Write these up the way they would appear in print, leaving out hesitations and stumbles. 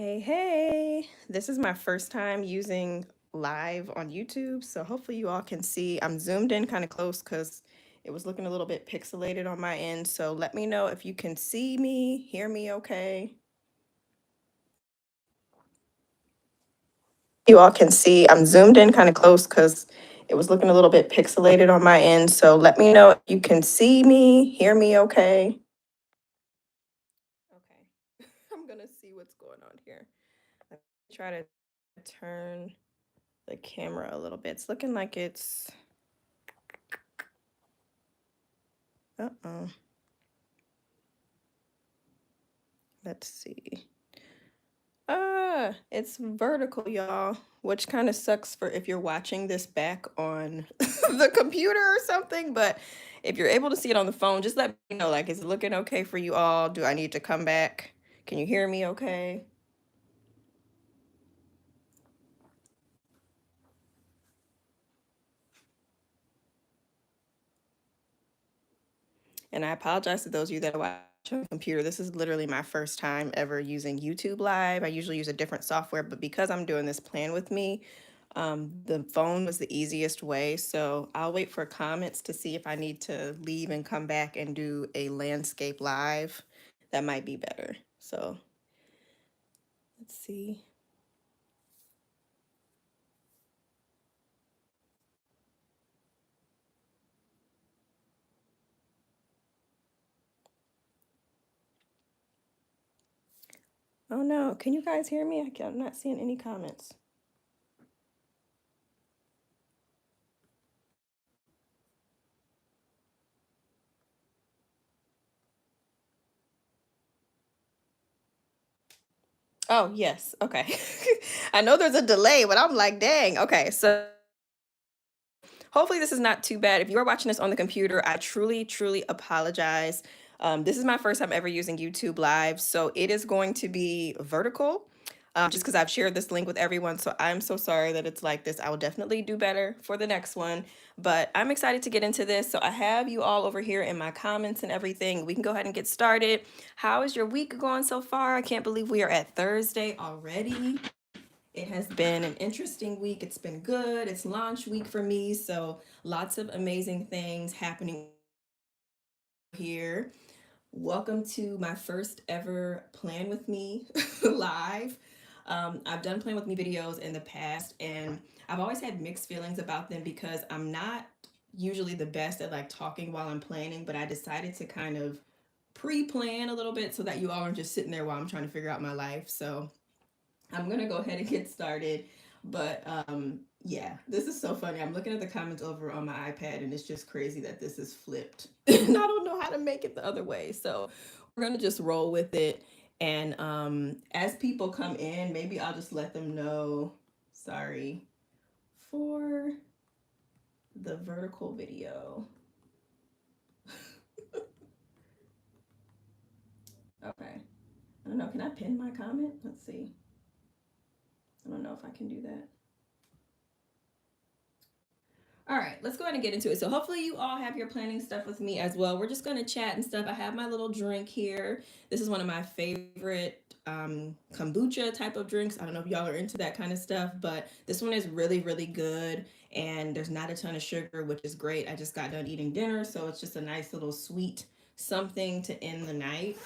Hey, this is my first time using live on YouTube, so hopefully you all can see. I'm zoomed in kind of close because it was looking a little bit pixelated on my end, so let me know if you can see me, hear me okay. You all can see I'm zoomed in kind of close because it was looking a little bit pixelated on my end, so let me know if you can see me, hear me okay. Okay, I'm gonna see what's going on here. Let me try to turn the camera a little bit. It's looking like it's, uh-oh, let's see. It's vertical, y'all, which kind of sucks for if you're watching this back on the computer or something, but if you're able to see it on the phone, just let me know, like, is it looking okay for you all? Do I need to come back? Can you hear me okay? And I apologize to those of you that are watching on the computer. This is literally my first time ever using YouTube Live. I usually use a different software, but because I'm doing this plan with me, the phone was the easiest way. So I'll wait for comments to see if I need to leave and come back and do a landscape live. That might be better. So let's see. Oh no, can you guys hear me? I'm not seeing any comments. Oh, yes. Okay. I know there's a delay, but I'm like, dang. Okay. So hopefully this is not too bad. If you are watching this on the computer, I truly, truly apologize. This is my first time ever using YouTube Live, so it is going to be vertical, just because I've shared this link with everyone. So I'm so sorry that it's like this. I will definitely do better for the next one, but I'm excited to get into this. So I have you all over here in my comments and everything. We can go ahead and get started. How is your week going so far? I can't believe we are at Thursday already. It has been an interesting week. It's been good. It's launch week for me. So lots of amazing things happening here. Welcome to my first ever Plan With Me live. I've done Plan With Me videos in the past, and I've always had mixed feelings about them because I'm not usually the best at like talking while I'm planning, but I decided to kind of pre-plan a little bit so that you all aren't just sitting there while I'm trying to figure out my life. So I'm gonna go ahead and get started. But yeah, this is so funny. I'm looking at the comments over on my iPad and it's just crazy that this is flipped. And I don't know how to make it the other way. So we're gonna just roll with it. And as people come in, maybe I'll just let them know, sorry, for the vertical video. Okay. I don't know. Can I pin my comment? Let's see. I don't know if I can do that. All right, let's go ahead and get into it. So hopefully you all have your planning stuff with me as well. We're just going to chat and stuff. I have my little drink here. This is one of my favorite kombucha type of drinks. I don't know if y'all are into that kind of stuff, but this one is really, really good. And there's not a ton of sugar, which is great. I just got done eating dinner, so it's just a nice little sweet something to end the night.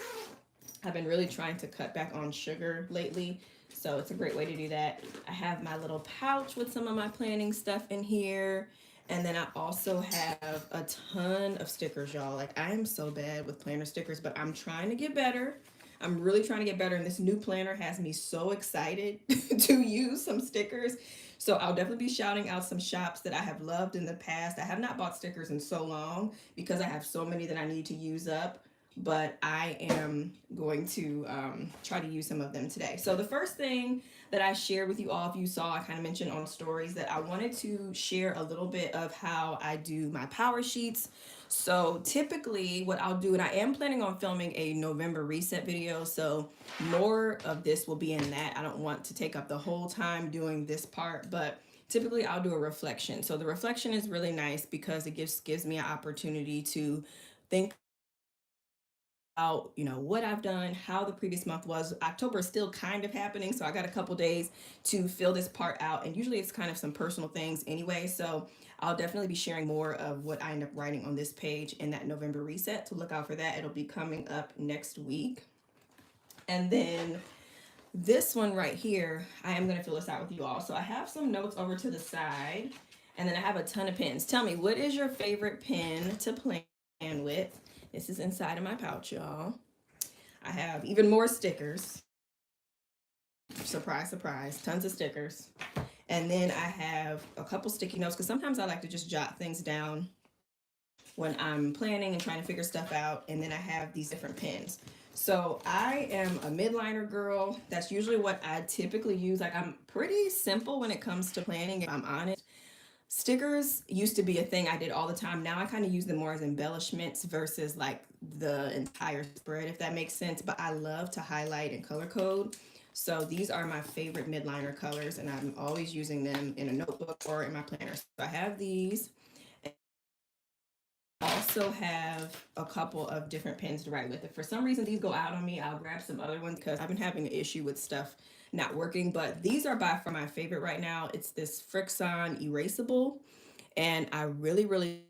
I've been really trying to cut back on sugar lately, so it's a great way to do that. I have my little pouch with some of my planning stuff in here. And then I also have a ton of stickers, y'all. Like, I am so bad with planner stickers, but I'm trying to get better. I'm really trying to get better, and this new planner has me so excited to use some stickers. So I'll definitely be shouting out some shops that I have loved in the past. I have not bought stickers in so long because I have so many that I need to use up, but I am going to try to use some of them today. So the first thing that I shared with you all, if you saw, I kind of mentioned on stories that I wanted to share a little bit of how I do my PowerSheets. So typically what I'll do, and I am planning on filming a November reset video, so more of this will be in that. I don't want to take up the whole time doing this part, but typically I'll do a reflection. So the reflection is really nice because it gives me an opportunity to think out, you know, what I've done, how the previous month was. October is still kind of happening, so I got a couple days to fill this part out. And usually it's kind of some personal things anyway. So I'll definitely be sharing more of what I end up writing on this page in that November reset. So look out for that. It'll be coming up next week. And then this one right here, I am going to fill this out with you all. So I have some notes over to the side, and then I have a ton of pens. Tell me, what is your favorite pen to plan with? This is inside of my pouch, y'all. I have even more stickers. Surprise, surprise, tons of stickers. And then I have a couple sticky notes because sometimes I like to just jot things down when I'm planning and trying to figure stuff out. And then I have these different pens. So I am a midliner girl. That's usually what I typically use. Like, I'm pretty simple when it comes to planning, if I'm honest. Stickers used to be a thing I did all the time. Now I kind of use them more as embellishments versus like the entire spread, if that makes sense. But I love to highlight and color code. So these are my favorite midliner colors, and I'm always using them in a notebook or in my planner. So I have these. I also have a couple of different pens to write with. If for some reason these go out on me, I'll grab some other ones because I've been having an issue with stuff not working. But these are by far my favorite right now. It's this Frixon erasable, and I really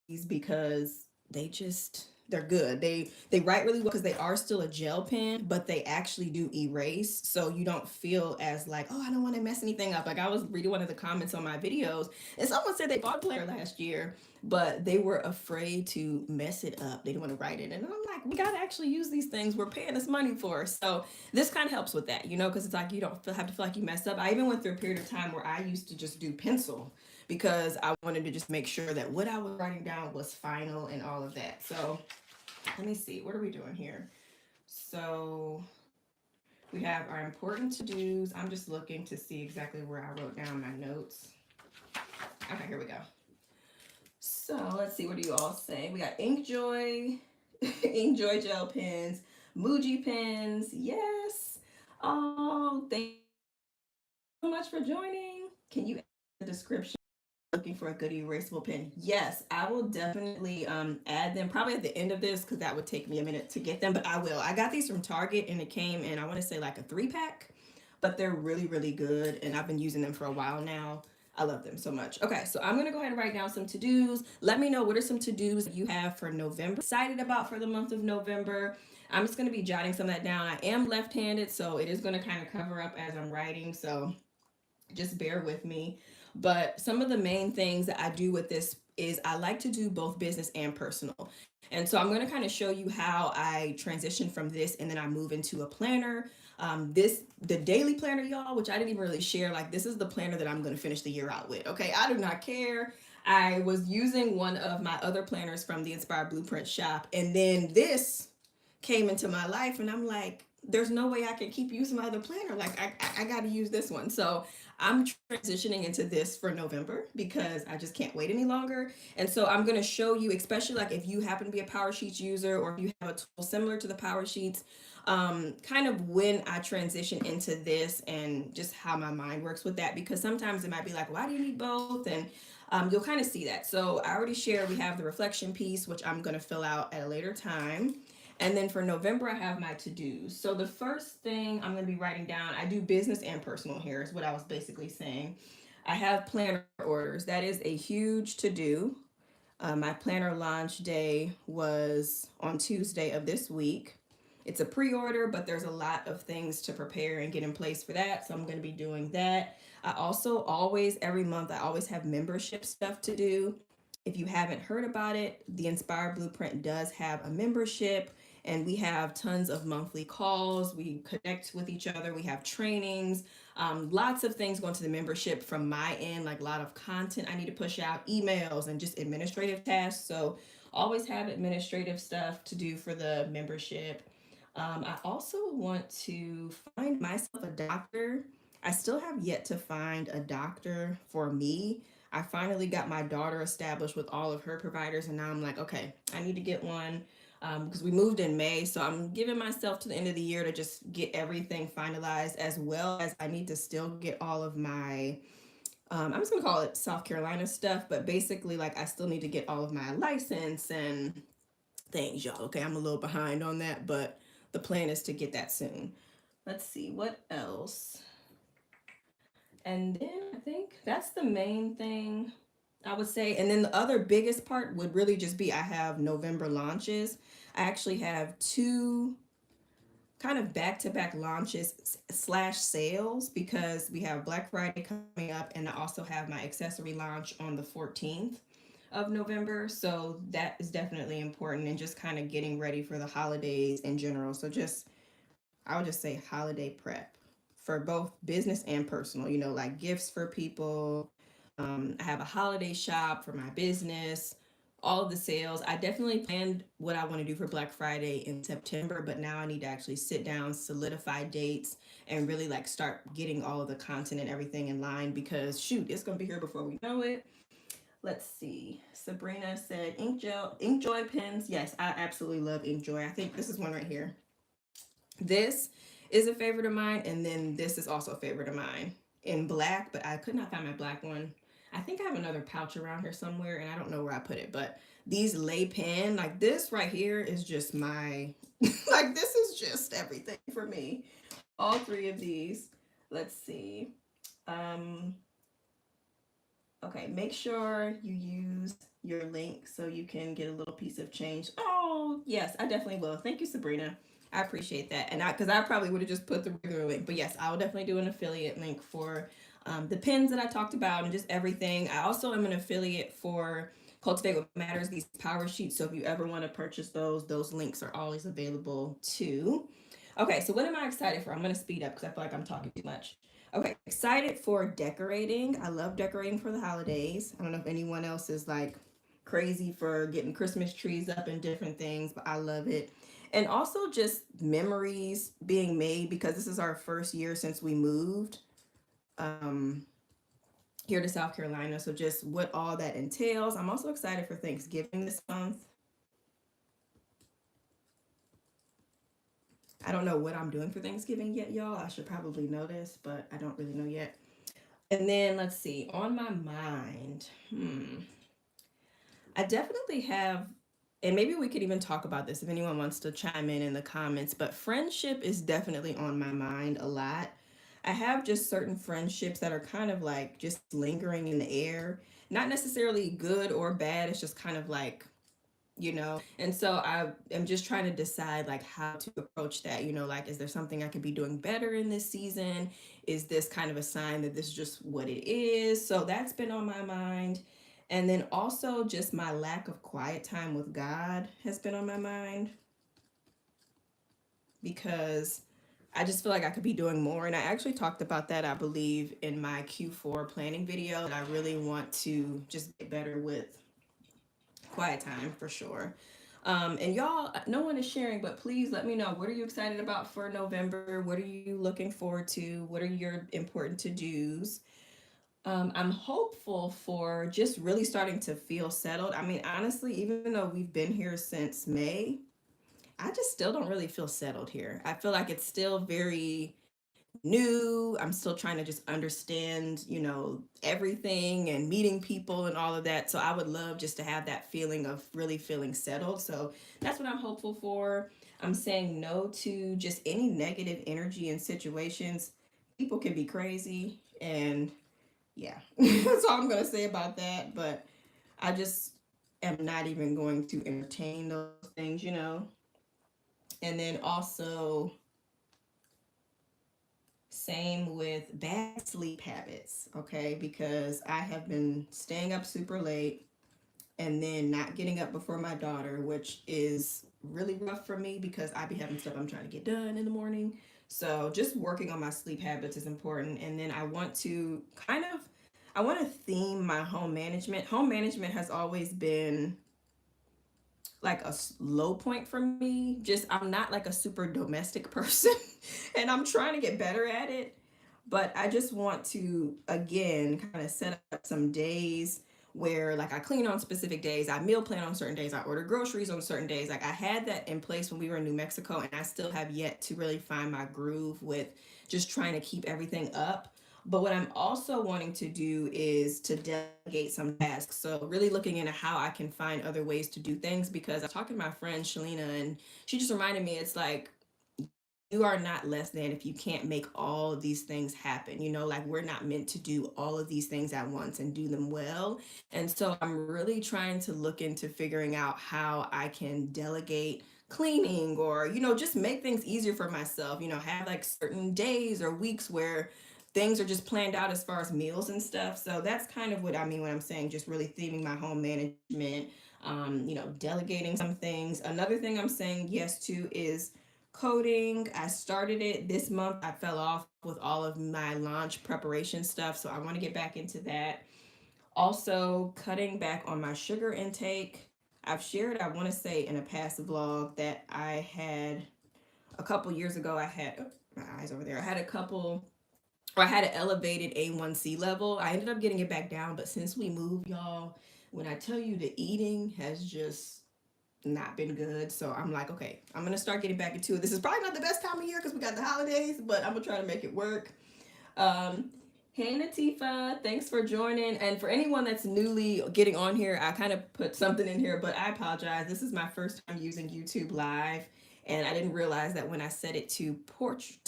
these because they're good. They write really well because they are still a gel pen, but they actually do erase, so you don't feel as like, oh, I don't want to mess anything up. Like, I was reading one of the comments on my videos, and someone said they bought a planner last year, but they were afraid to mess it up. They didn't want to write it, and I'm like, we gotta actually use these things we're paying this money for. So this kind of helps with that, you know, because it's like you don't have to feel like you mess up. I even went through a period of time where I used to just do pencil because I wanted to just make sure that what I was writing down was final and all of that. So let me see, what are we doing here? So we have our important to-dos. I'm just looking to see exactly where I wrote down my notes. Okay, here we go. So let's see, what do you all say? We got Inkjoy, Inkjoy gel pens, Muji pens, yes. Oh, thank you so much for joining. Can you add the description? Looking for a good erasable pen? Yes, I will definitely add them probably at the end of this because that would take me a minute to get them, but I will. I got these from Target and it came in, I want to say like a 3-pack, but they're really good and I've been using them for a while now. I love them so much. Okay, so I'm gonna go ahead and write down some to-dos. Let me know what are some to-dos you have for November, excited about for the month of November. I'm just gonna be jotting some of that down. I am left-handed, so it is gonna kind of cover up as I'm writing, so just bear with me. But some of the main things that I do with this is I like to do both business and personal. And so I'm going to kind of show you how I transition from this and then I move into a planner. The daily planner, y'all, which I didn't even really share, like this is the planner that I'm going to finish the year out with. Okay, I do not care. I was using one of my other planners from the Inspired Blueprint shop, and then this came into my life, and I'm like, there's no way I can keep using my other planner. Like, I got to use this one. So I'm transitioning into this for November because I just can't wait any longer. And so I'm going to show you, especially like if you happen to be a PowerSheets user or if you have a tool similar to the PowerSheets, kind of when I transition into this and just how my mind works with that, because sometimes it might be like, why do you need both? And you'll kind of see that. So I already shared, we have the reflection piece, which I'm going to fill out at a later time. And then for November, I have my to-dos. So the first thing I'm going to be writing down, I do business and personal here is what I was basically saying. I have planner orders. That is a huge to-do. My planner launch day was on Tuesday of this week. It's a pre-order, but there's a lot of things to prepare and get in place for that. So I'm going to be doing that. I also every month, I always have membership stuff to do. If you haven't heard about it, the Inspired Blueprint does have a membership, and we have tons of monthly calls. We connect with each other. We have trainings, lots of things going to the membership from my end, like a lot of content I need to push out, emails, and just administrative tasks. So always have administrative stuff to do for the membership. I also want to find myself a doctor. I still have yet to find a doctor for me. I finally got my daughter established with all of her providers, and now I'm like, okay, I need to get one because we moved in May. So I'm giving myself to the end of the year to just get everything finalized, as well as I need to still get all of my, I'm just going to call it South Carolina stuff, but basically, like, I still need to get all of my license and things, y'all. Okay, I'm a little behind on that, but the plan is to get that soon. Let's see what else. And then I think that's the main thing I would say. And then the other biggest part would really just be I have November launches. I actually have two kind of back-to-back launches slash sales because we have Black Friday coming up, and I also have my accessory launch on the 14th of November. So that is definitely important, and just kind of getting ready for the holidays in general. So just, I would just say holiday prep for both business and personal, like gifts for people. I have a holiday shop for my business, all of the sales. I definitely planned what I want to do for Black Friday in September, but now I need to actually sit down, solidify dates, and really like start getting all of the content and everything in line because shoot, it's going to be here before we know it. Let's see. Sabrina said Inkjoy pens. Yes, I absolutely love Inkjoy. I think this is one right here. This is a favorite of mine, and then this is also a favorite of mine in black, but I could not find my black one. I think I have another pouch around here somewhere, and I don't know where I put it, but these lay pen, like this right here is just my, like this is just everything for me. All three of these. Let's see. Um, okay, make sure you use your link so you can get a little piece of change. Oh, yes, I definitely will. Thank you, Sabrina. I appreciate that. And because I probably would have just put the regular link. But yes, I will definitely do an affiliate link for the pins that I talked about and just everything. I also am an affiliate for Cultivate What Matters, these PowerSheets. So if you ever want to purchase those links are always available too. Okay, so what am I excited for? I'm going to speed up because I feel like I'm talking too much. Okay, excited for decorating. I love decorating for the holidays. I don't know if anyone else is like crazy for getting Christmas trees up and different things, but I love it. And also just memories being made because this is our first year since we moved um, here to South Carolina. So just what all that entails. I'm also excited for Thanksgiving this month. I don't know what I'm doing for Thanksgiving yet, y'all. I should probably know this, but I don't really know yet. And then let's see, on my mind, I definitely have, and maybe we could even talk about this if anyone wants to chime in the comments, but friendship is definitely on my mind a lot. I have just certain friendships that are kind of like just lingering in the air, not necessarily good or bad. It's just kind of like, and so I am just trying to decide like how to approach that, like is there something I could be doing better in this season? Is this kind of a sign that this is just what it is? So that's been on my mind. And then also just my lack of quiet time with God has been on my mind because I just feel like I could be doing more. And I actually talked about that, I believe, in my Q4 planning video, that I really want to just get better with quiet time for sure. And y'all, no one is sharing, but please let me know, what are you excited about for November? What are you looking forward to? What are your important to-dos? I'm hopeful for just really starting to feel settled. I mean, honestly, even though we've been here since May, I just still don't really feel settled here. I feel like it's still very new. I'm still trying to just understand, everything and meeting people and all of that. So I would love just to have that feeling of really feeling settled. So that's what I'm hopeful for. I'm saying no to just any negative energy in situations. People can be crazy, and yeah, that's all I'm going to say about that. But I just am not even going to entertain those things. And then also, same with bad sleep habits, okay? Because I have been staying up super late and then not getting up before my daughter, which is really rough for me because I be having stuff I'm trying to get done in the morning. So just working on my sleep habits is important. And then I want to theme my home management. Home management has always been like a low point for me. Just I'm not like a super domestic person and I'm trying to get better at it. But I just want to again kind of set up some days where like I clean on specific days, I meal plan on certain days, I order groceries on certain days. Like I had that in place when we were in New Mexico, and I still have yet to really find my groove with just trying to keep everything up. But what I'm also wanting to do is to delegate some tasks. So really looking into how I can find other ways to do things, because I was talking to my friend Shalina, and she just reminded me, it's like, you are not less than if you can't make all of these things happen. You know, like, we're not meant to do all of these things at once and do them well. And so I'm really trying to look into figuring out how I can delegate cleaning, or, just make things easier for myself, have like certain days or weeks where things are just planned out as far as meals and stuff. So that's kind of what I mean when I'm saying just really theming my home management, delegating some things. Another thing I'm saying yes to is coding. I started it this month. I fell off with all of my launch preparation stuff, so I want to get back into that. Also, cutting back on my sugar intake. I've shared, I want to say in a past vlog, that I had a couple years ago, I had, oh, my eyes over there. I had a couple, or I had an elevated A1C level. I ended up getting it back down, but since we moved, y'all, when I tell you the eating has just not been good. So I'm like, okay, I'm gonna start getting back into it. This is probably not the best time of year because we got the holidays, but I'm gonna try to make it work. Um, hey Natifa, thanks for joining. And for anyone that's newly getting on here, I kind of put something in here, but I apologize. This is my first time using YouTube Live, and I didn't realize that when I set it to portrait,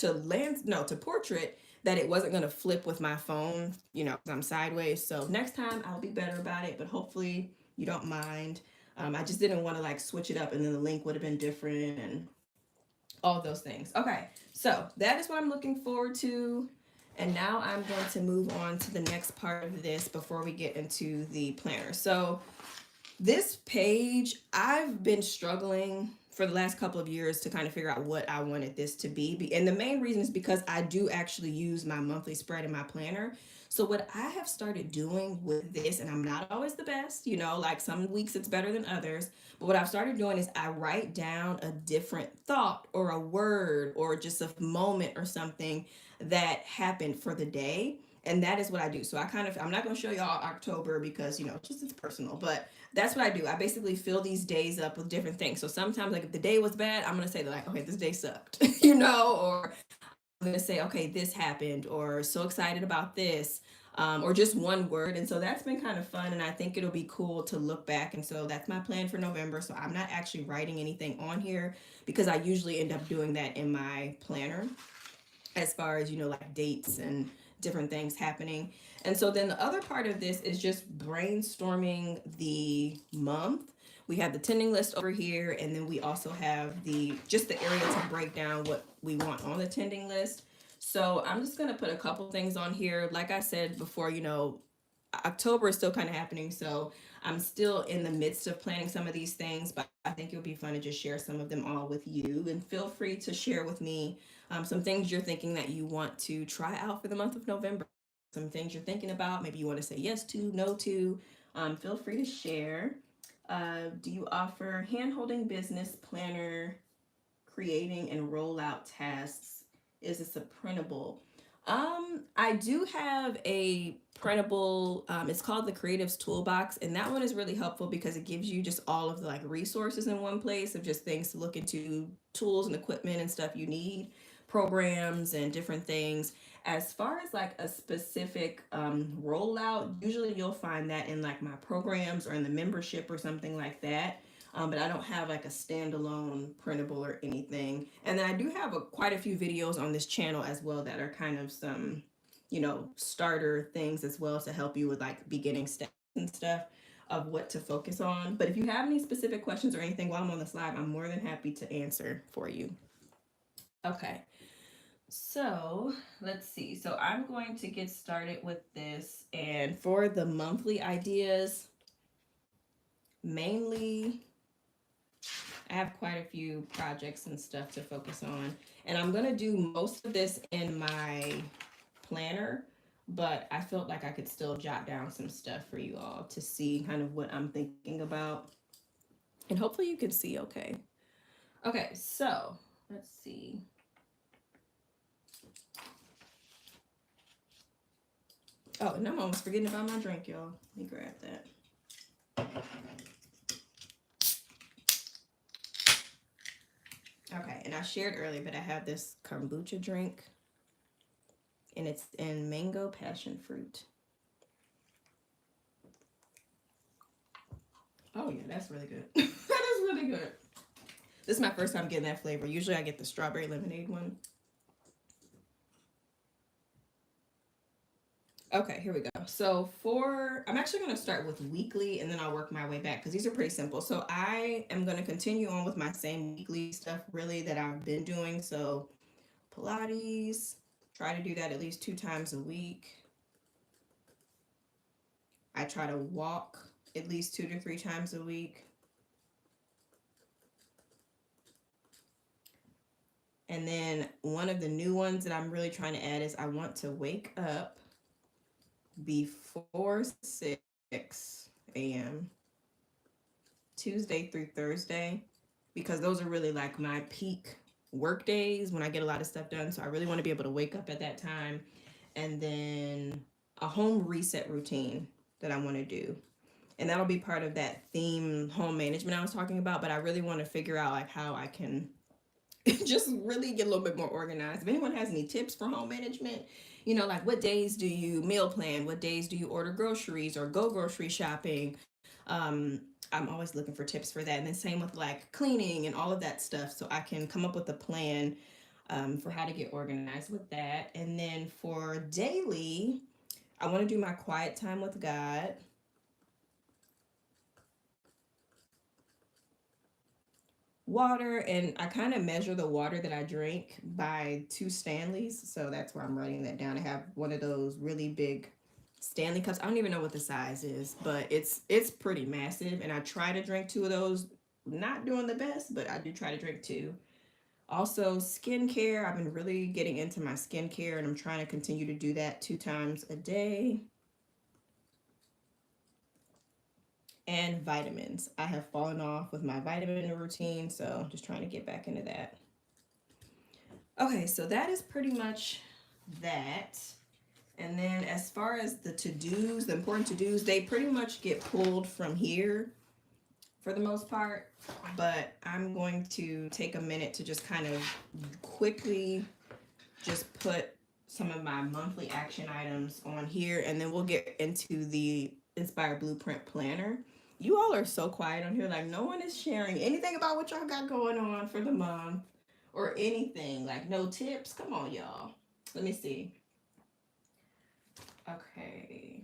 that it wasn't gonna flip with my phone, 'cause I'm sideways. So next time I'll be better about it, but hopefully you don't mind. I just didn't want to like switch it up, and then the link would have been different and all those things. Okay, so that is what I'm looking forward to. And now I'm going to move on to the next part of this before we get into the planner. So this page, I've been struggling for the last couple of years to kind of figure out what I wanted this to be. And the main reason is because I do actually use my monthly spread in my planner. So what I have started doing with this, and I'm not always the best, like some weeks it's better than others, but what I've started doing is I write down a different thought or a word or just a moment or something that happened for the day. And that is what I do. So I'm not going to show y'all October because, it's personal, but that's what I do. I basically fill these days up with different things. So sometimes, like, if the day was bad, I'm going to say, like, okay, this day sucked, or I'm going to say, okay, this happened, or so excited about this, or just one word. And so that's been kind of fun. And I think it'll be cool to look back. And so that's my plan for November. So I'm not actually writing anything on here because I usually end up doing that in my planner as far as, like dates and different things happening. And so then the other part of this is just brainstorming the month. We have the tending list over here, and then we also have the area to break down what we want on the tending list. So I'm just going to put a couple things on here. Like I said before, October is still kind of happening, so I'm still in the midst of planning some of these things, but I think it would be fun to just share some of them all with you. And feel free to share with me some things you're thinking that you want to try out for the month of November. Some things you're thinking about, maybe you want to say yes to, no to. Feel free to share. Do you offer hand-holding business planner, creating and rollout tasks? Is this a printable? I do have a printable, it's called the Creatives Toolbox, and that one is really helpful because it gives you just all of the like resources in one place of just things to look into, tools and equipment and stuff you need, programs and different things. As far as like a specific rollout, usually you'll find that in like my programs or in the membership or something like that. But I don't have like a standalone printable or anything. And then I do have quite a few videos on this channel as well that are kind of some, starter things as well to help you with like beginning steps and stuff of what to focus on. But if you have any specific questions or anything while I'm on the slide, I'm more than happy to answer for you. Okay. So let's see. So I'm going to get started with this. And for the monthly ideas, mainly I have quite a few projects and stuff to focus on. And I'm going to do most of this in my planner, but I felt like I could still jot down some stuff for you all to see kind of what I'm thinking about. And hopefully you can see okay. Okay, so let's see. Oh, and I'm almost forgetting about my drink, y'all. Let me grab that. Okay, and I shared earlier, but I have this kombucha drink. and it's in mango passion fruit. Oh yeah, that's really good. That is really good. This is my first time getting that flavor. Usually I get the strawberry lemonade one. Okay, here we go. So I'm actually going to start with weekly and then I'll work my way back because these are pretty simple. So I am going to continue on with my same weekly stuff really that I've been doing. So Pilates, try to do that at least 2 times a week. I try to walk at least 2 to 3 times a week. And then one of the new ones that I'm really trying to add is I want to wake up before 6 a.m. Tuesday through Thursday, because those are really like my peak work days when I get a lot of stuff done. So I really want to be able to wake up at that time. And then a home reset routine that I want to do. And that'll be part of that theme home management I was talking about. But I really want to figure out like how I can just really get a little bit more organized. If anyone has any tips for home management, like what days do you meal plan? What days do you order groceries or go grocery shopping? I'm always looking for tips for that. And then same with like cleaning and all of that stuff. So I can come up with a plan for how to get organized with that. And then for daily, I want to do my quiet time with God. Water, and I kind of measure the water that I drink by 2 Stanleys. So that's where I'm writing that down. I have one of those really big Stanley cups. I don't even know what the size is, but it's pretty massive. And I try to drink 2 of those. Not doing the best, but I do try to drink 2. Also, skincare. I've been really getting into my skincare, and I'm trying to continue to do that 2 times a day. And vitamins. I have fallen off with my vitamin routine, so just trying to get back into that. Okay, so that is pretty much that. And then as far as the to-dos, the important to-dos, they pretty much get pulled from here for the most part. But I'm going to take a minute to just kind of quickly just put some of my monthly action items on here, and then we'll get into the Inspire Blueprint Planner. You all are so quiet on here, like no one is sharing anything about what y'all got going on for the month or anything, like no tips. Come on, y'all. Let me see. Okay.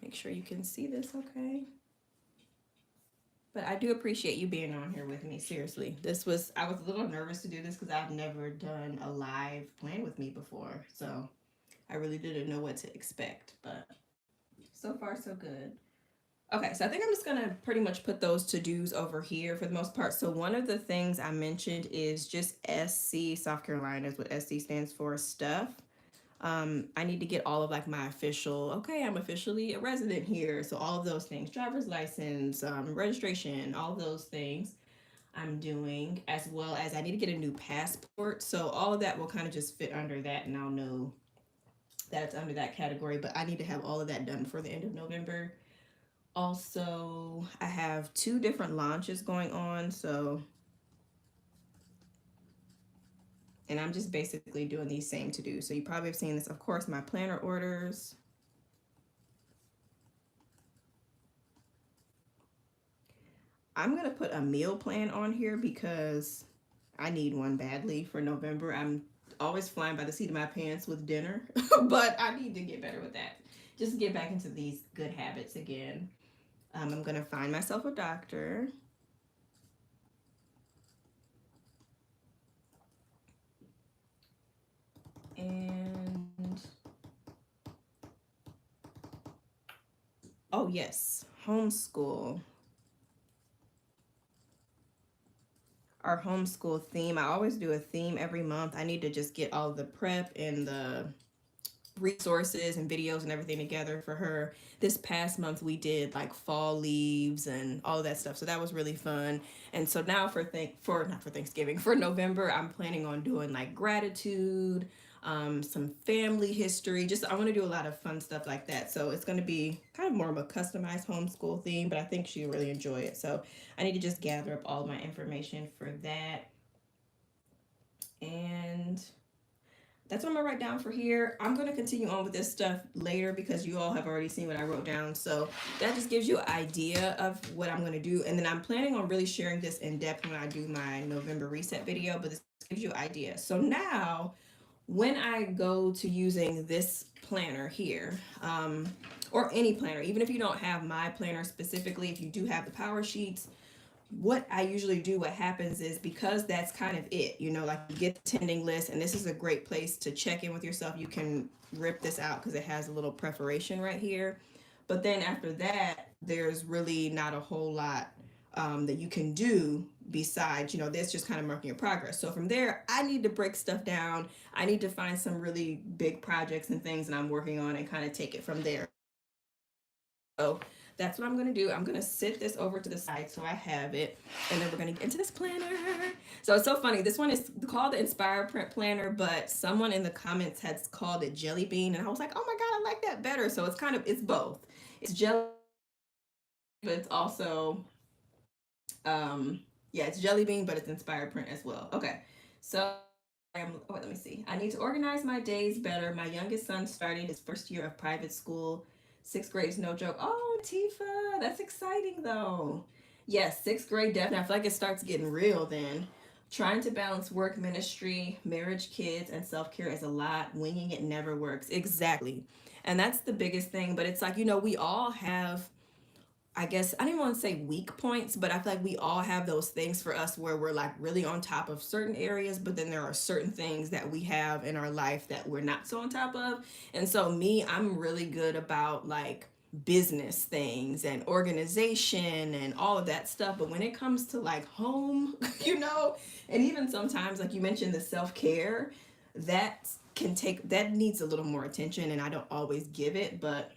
Make sure you can see this, okay? But I do appreciate you being on here with me, seriously. I was a little nervous to do this because I've never done a live plan with me before. So I really didn't know what to expect, but so far so good. Okay, so I think I'm just gonna pretty much put those to-dos over here for the most part. So one of the things I mentioned is just SC, South Carolina is what SC stands for, stuff. I need to get all of like my official, okay, I'm officially a resident here. So all of those things, driver's license, registration, all of those things I'm doing, as well as I need to get a new passport. So all of that will kind of just fit under that, and I'll know that it's under that category, but I need to have all of that done for the end of November. Also, I have 2 different launches going on, and I'm just basically doing these same to-dos. So you probably have seen this, of course, my planner orders. I'm gonna put a meal plan on here because I need one badly for November. I'm always flying by the seat of my pants with dinner, but I need to get better with that. Just get back into these good habits again. I'm gonna find myself a doctor. And oh yes, homeschool. Our homeschool theme. I always do a theme every month. I need to just get all the prep and the resources and videos and everything together for her. This past month we did like fall leaves and all of that stuff, so that was really fun. And so now not for Thanksgiving, for November, I'm planning on doing like gratitude, some family history. Just I want to do a lot of fun stuff like that. So it's going to be kind of more of a customized homeschool theme, but I think she'll really enjoy it. So I need to just gather up all my information for that. And that's what I'm gonna write down for here. I'm gonna continue on with this stuff later because you all have already seen what I wrote down. So that just gives you an idea of what I'm gonna do. And then I'm planning on really sharing this in depth when I do my November reset video, but this gives you an idea. So now when I go to using this planner here, or any planner, even if you don't have my planner specifically, if you do have the PowerSheets, what I usually do, what happens is because that's kind of it, you know, like you get the attending list, and this is a great place to check in with yourself. You can rip this out because it has a little preparation right here. But then after that, there's really not a whole lot that you can do besides, you know, this just kind of marking your progress. So from there, I need to break stuff down. I need to find some really big projects and things that I'm working on and kind of take it from there. So that's what I'm going to do. I'm going to sit this over to the side so I have it. And then we're going to get into this planner. So it's so funny. This one is called the Inspire Print Planner, but someone in the comments has called it Jelly Bean. And I was like, oh my God, I like that better. So it's kind of, it's both. It's jelly, but it's also, yeah, it's Jelly Bean, but it's Inspire Print as well. Okay. So let me see. I need to organize my days better. My youngest son starting his first year of private school. 6th grade is no joke. Oh, Tifa, that's exciting though. Yes, 6th grade definitely. I feel like it starts getting real then. Trying to balance work, ministry, marriage, kids, and self-care is a lot. Winging it never works. Exactly. And that's the biggest thing. But it's like, you know, we all have, I guess, I don't even want to say weak points, but I feel like we all have those things for us where we're like really on top of certain areas, but then there are certain things that we have in our life that we're not so on top of. And so me, I'm really good about like business things and organization and all of that stuff. But when it comes to like home, you know, and even sometimes like you mentioned the self-care, that that needs a little more attention and I don't always give it, but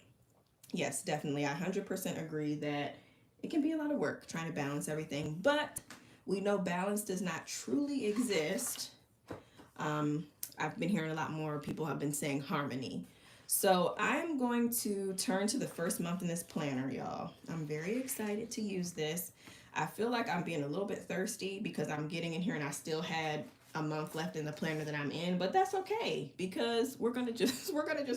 yes, definitely. I 100% agree that it can be a lot of work trying to balance everything, but we know balance does not truly exist. I've been hearing a lot more people have been saying harmony. So I'm going to turn to the first month in this planner, y'all. I'm very excited to use this. I feel like I'm being a little bit thirsty because I'm getting in here and I still had a month left in the planner that I'm in, but that's okay because we're gonna just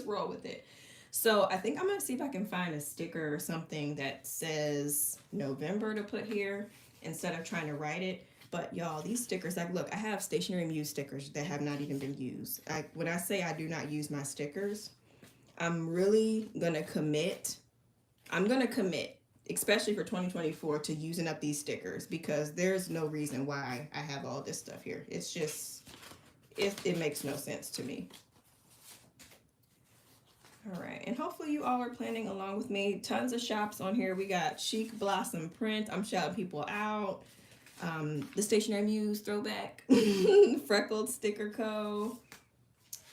roll with it. So I think I'm gonna see if I can find a sticker or something that says November to put here instead of trying to write it. But y'all, these stickers, like look, I have Stationery Muse stickers that have not even been used. When I say I do not use my stickers, I'm really gonna commit. I'm gonna commit, especially for 2024, to using up these stickers because there's no reason why I have all this stuff here. It's just, it makes no sense to me. All right, and hopefully you all are planning along with me. Tons of shops on here. We got Chic Blossom Print. I'm shouting people out. The Stationery Muse throwback. Freckled Sticker Co.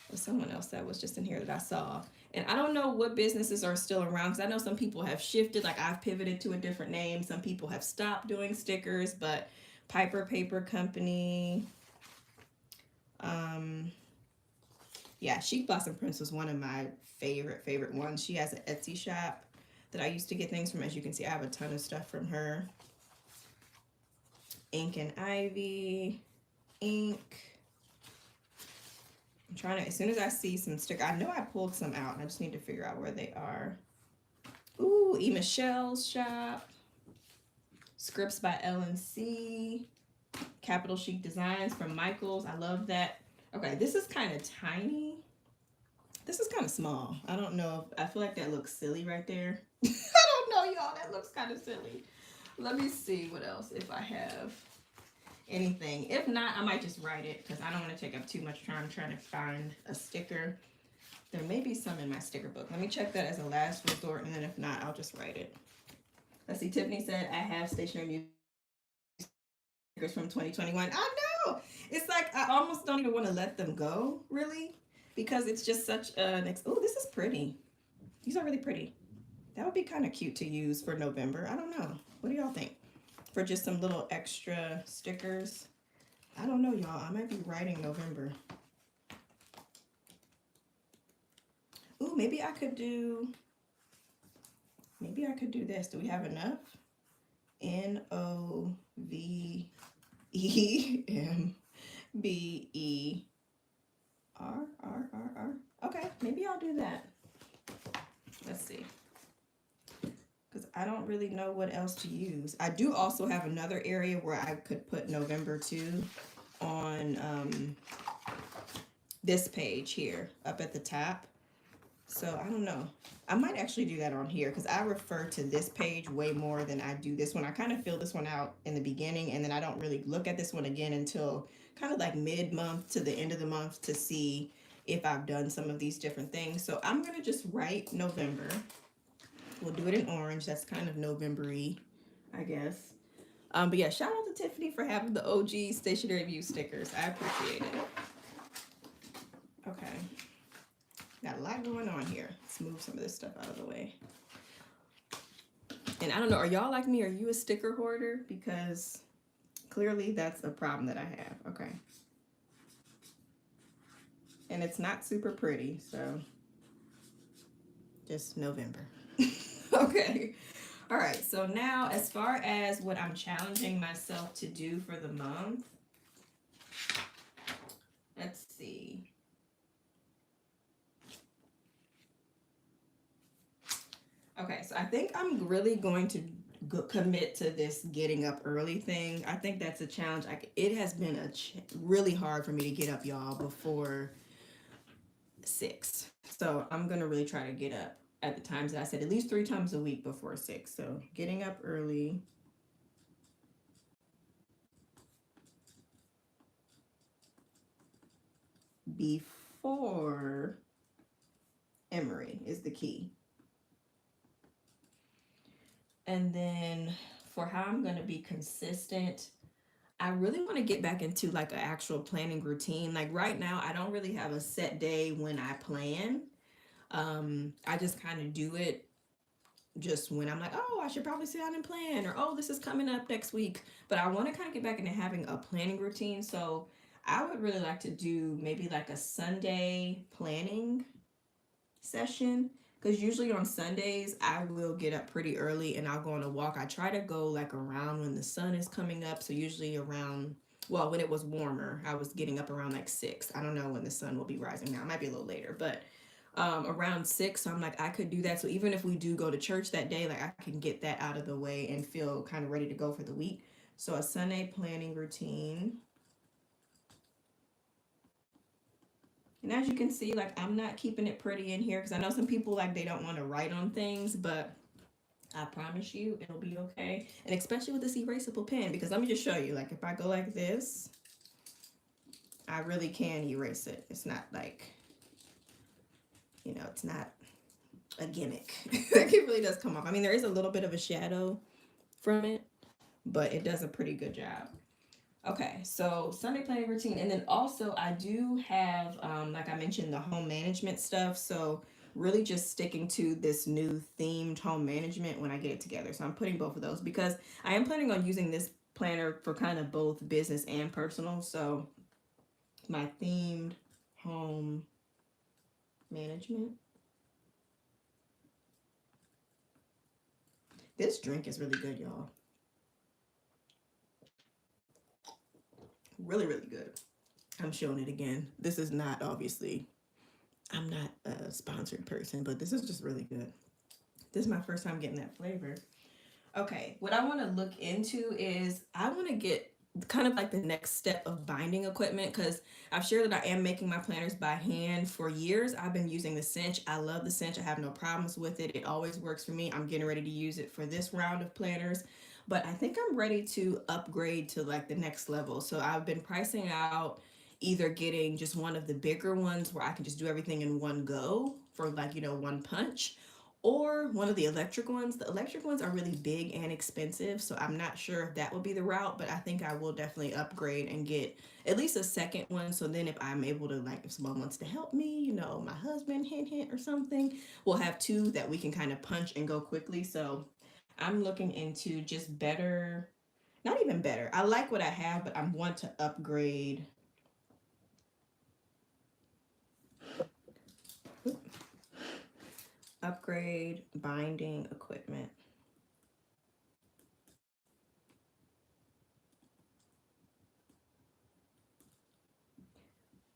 There's someone else that was just in here that I saw. And I don't know what businesses are still around because I know some people have shifted. Like I've pivoted to a different name. Some people have stopped doing stickers, but Piper Paper Company. Yeah, Chic Blossom Prince was one of my favorite ones. She has an Etsy shop that I used to get things from. As you can see, I have a ton of stuff from her. Ink and Ivy, ink. I'm trying to, as soon as I see some sticker, I know I pulled some out and I just need to figure out where they are. Ooh, E. Michelle's shop. Scripts by L&C. Capital Chic Designs from Michaels. I love that. Okay, this is kind of tiny. This is kind of small. I don't know. I feel like that looks silly right there. I don't know, y'all. That looks kind of silly. Let me see what else, if I have anything. If not, I might just write it because I don't want to take up too much time trying to find a sticker. There may be some in my sticker book. Let me check that as a last resort, and then if not, I'll just write it. Let's see. Tiffany said, I have Stationery stickers from 2021. I know! It's like I almost don't even want to let them go, really, because it's just such an... Oh, this is pretty. These are really pretty. That would be kind of cute to use for November. I don't know. What do y'all think? For just some little extra stickers. I don't know, y'all. I might be writing November. Ooh, maybe I could do this. Do we have enough? November. Okay, maybe I'll do that. Let's see. Because I don't really know what else to use. I do also have another area where I could put November 2 on this page here up at the top. So I don't know. I might actually do that on here because I refer to this page way more than I do this one. I kind of fill this one out in the beginning, and then I don't really look at this one again until kind of like mid-month to the end of the month to see if I've done some of these different things. So I'm going to just write November. We'll do it in orange. That's kind of November-y, I guess. But yeah, shout out to Tiffany for having the OG Stationery View stickers. I appreciate it. Okay. Got a lot going on here. Let's move some of this stuff out of the way. And I don't know, are y'all like me? Are you a sticker hoarder? Because clearly that's a problem that I have. Okay. And it's not super pretty, so just November. Okay. All right. So now as far as what I'm challenging myself to do for the month, let's see. Okay, so I think I'm really going to commit to this getting up early thing. I think that's a challenge. It has been really hard for me to get up, y'all, before 6. So I'm going to really try to get up at the times that I said, at least 3 times a week before 6. So getting up early. Before Emory is the key. And then for how I'm going to be consistent, I really want to get back into like an actual planning routine. Like right now, I don't really have a set day when I plan. I just kind of do it just when I'm like, oh, I should probably sit down and plan, or oh, this is coming up next week. But I want to kind of get back into having a planning routine. So I would really like to do maybe like a Sunday planning session, because usually on Sundays I will get up pretty early and I'll go on a walk. I try to go like around when the sun is coming up, so usually around, well, when it was warmer I was getting up around like 6. I don't know when the sun will be rising now, it might be a little later, but around 6. So I'm like, I could do that, so even if we do go to church that day, like I can get that out of the way and feel kind of ready to go for the week. So a Sunday planning routine. And as you can see, like I'm not keeping it pretty in here because I know some people like they don't want to write on things, but I promise you it'll be okay. And especially with this erasable pen, because let me just show you, like if I go like this, I really can erase it. It's not like, you know, it's not a gimmick. Like it really does come off. I mean, there is a little bit of a shadow from it, but it does a pretty good job. Okay, so Sunday planning routine, and then also I do have, like I mentioned, the home management stuff. So really just sticking to this new themed home management when I get it together. So I'm putting both of those because I am planning on using this planner for kind of both business and personal. So my themed home management. This drink is really good, y'all. Really, really good. I'm showing it again. This is not, obviously, I'm not a sponsored person, but this is just really good. This is my first time getting that flavor. Okay, what I want to look into is I want to get kind of like the next step of binding equipment, because I've shared that I am making my planners by hand for years. I've been using the cinch. I love the cinch. I have no problems with it. It always works for me. I'm getting ready to use it for this round of planners, but I think I'm ready to upgrade to like the next level. So I've been pricing out either getting just one of the bigger ones where I can just do everything in one go for like, you know, one punch, or one of the electric ones. The electric ones are really big and expensive, so I'm not sure if that will be the route, but I think I will definitely upgrade and get at least a second one. So then if I'm able to, like if someone wants to help me, you know, my husband, hint, hint, or something, we'll have 2 that we can kind of punch and go quickly. So I'm looking into just better, not even better. I like what I have, but I want to upgrade. Upgrade binding equipment.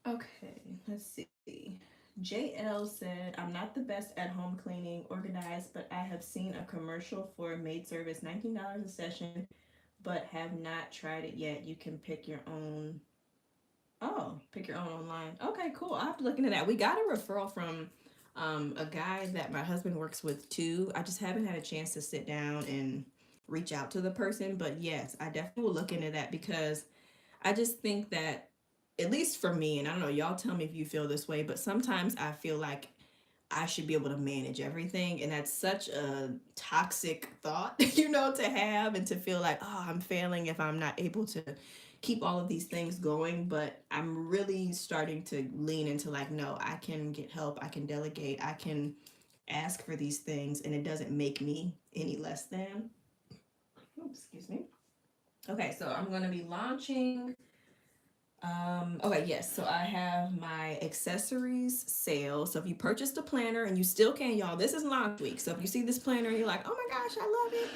Okay, let's see. JL said, I'm not the best at home cleaning, organized, but I have seen a commercial for maid service, $19 a session, but have not tried it yet. You can pick your own. Oh, pick your own online. Okay, cool. I'll have to look into that. We got a referral from a guy that my husband works with too. I just haven't had a chance to sit down and reach out to the person, but yes, I definitely will look into that because I just think that, at least for me, and I don't know, y'all tell me if you feel this way, but sometimes I feel like I should be able to manage everything. And that's such a toxic thought, to have and to feel like, oh, I'm failing if I'm not able to keep all of these things going. But I'm really starting to lean into like, no, I can get help, I can delegate, I can ask for these things, and it doesn't make me any less than. Oops, excuse me. Okay, so I'm going to be launching. Okay, yes. So I have my accessories sale. So if you purchased a planner and you still can, y'all, this is launch week. So if you see this planner and you're like, oh my gosh, I love it.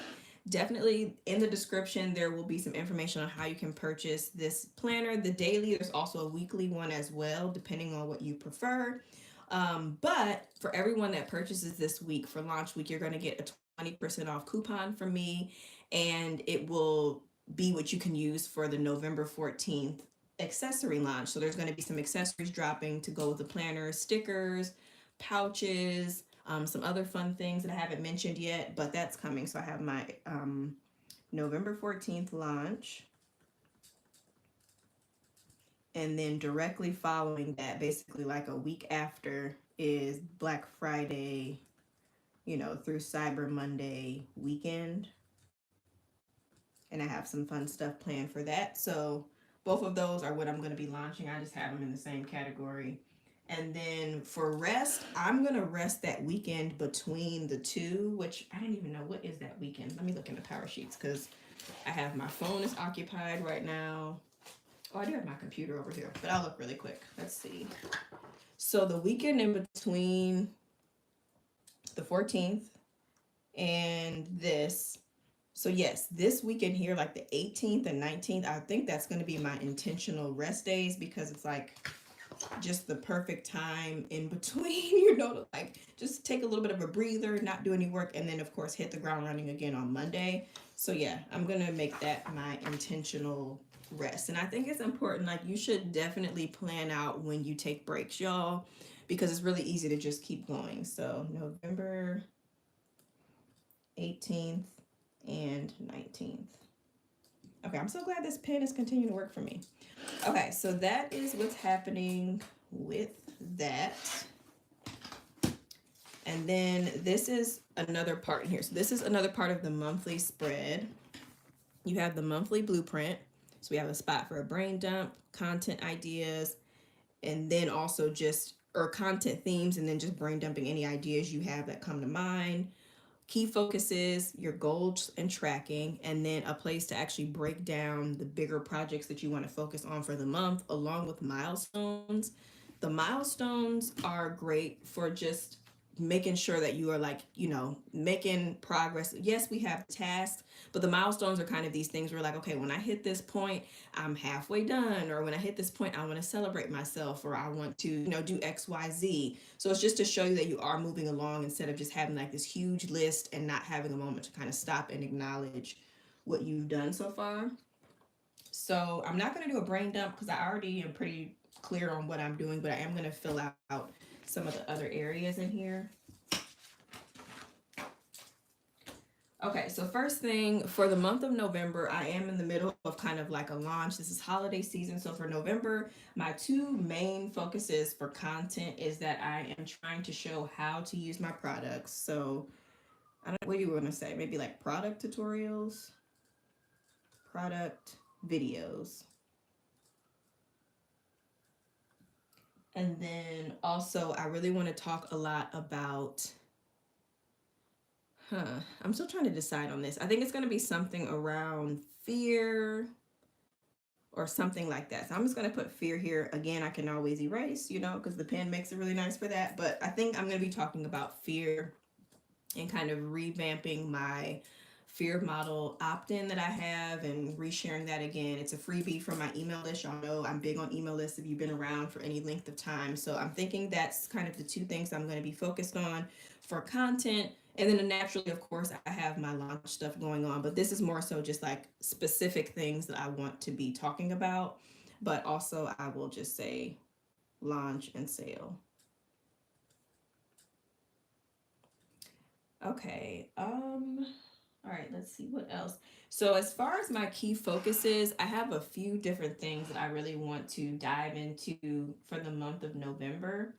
Definitely in the description, there will be some information on how you can purchase this planner. The daily, there's also a weekly one as well, depending on what you prefer. But for everyone that purchases this week for launch week, you're going to get a 20% off coupon from me, and it will be what you can use for the November 14th accessory launch. So there's going to be some accessories dropping to go with the planner, stickers, pouches, some other fun things that I haven't mentioned yet, but that's coming. So I have my November 14th launch. And then directly following that, basically like a week after, is Black Friday, through Cyber Monday weekend. And I have some fun stuff planned for that. So both of those are what I'm going to be launching. I just have them in the same category. And then for rest, I'm going to rest that weekend between the two, which I don't even know what is that weekend. Let me look in the PowerSheets because I have my phone is occupied right now. Oh, I do have my computer over here, but I'll look really quick. Let's see. So the weekend in between the 14th and this. So yes, this weekend here, like the 18th and 19th, I think that's going to be my intentional rest days because it's like just the perfect time in between, to like just take a little bit of a breather, not do any work, and then of course hit the ground running again on Monday. So yeah, I'm going to make that my intentional rest. And I think it's important, like you should definitely plan out when you take breaks, y'all, because it's really easy to just keep going. So November 18th and 19th. Okay, I'm so glad this pen is continuing to work for me. Okay, so that is what's happening with that. And then this is another part in here. So this is another part of the monthly spread. You have the monthly blueprint. So we have a spot for a brain dump, content ideas, and then also content themes, and then just brain dumping any ideas you have that come to mind. Key focuses, your goals and tracking, and then a place to actually break down the bigger projects that you want to focus on for the month, along with milestones. The milestones are great for just making sure that you are like, making progress. Yes, we have tasks, but the milestones are kind of these things where like, okay, when I hit this point, I'm halfway done, or when I hit this point, I want to celebrate myself, or I want to, do X, Y, Z. So it's just to show you that you are moving along instead of just having like this huge list and not having a moment to kind of stop and acknowledge what you've done so far. So I'm not going to do a brain dump because I already am pretty clear on what I'm doing, but I am going to fill out some of the other areas in here. Okay, so first thing, for the month of November, I am in the middle of kind of like a launch. This is holiday season. So for November, my two main focuses for content is that I am trying to show how to use my products. So I don't know, what do you want to say? Maybe like product tutorials, product videos. And then also, I really want to talk a lot about, I'm still trying to decide on this. I think it's going to be something around fear or something like that. So I'm just going to put fear here. Again, I can always erase, because the pen makes it really nice for that. But I think I'm going to be talking about fear and kind of revamping my fear model opt-in that I have and resharing that again. It's a freebie from my email list. Y'all know I'm big on email lists if you've been around for any length of time. So I'm thinking that's kind of the two things I'm going to be focused on for content. And then naturally, of course, I have my launch stuff going on, but this is more so just like specific things that I want to be talking about. But also, I will just say launch and sale. Okay. All right, let's see what else. So as far as my key focuses, I have a few different things that I really want to dive into for the month of November.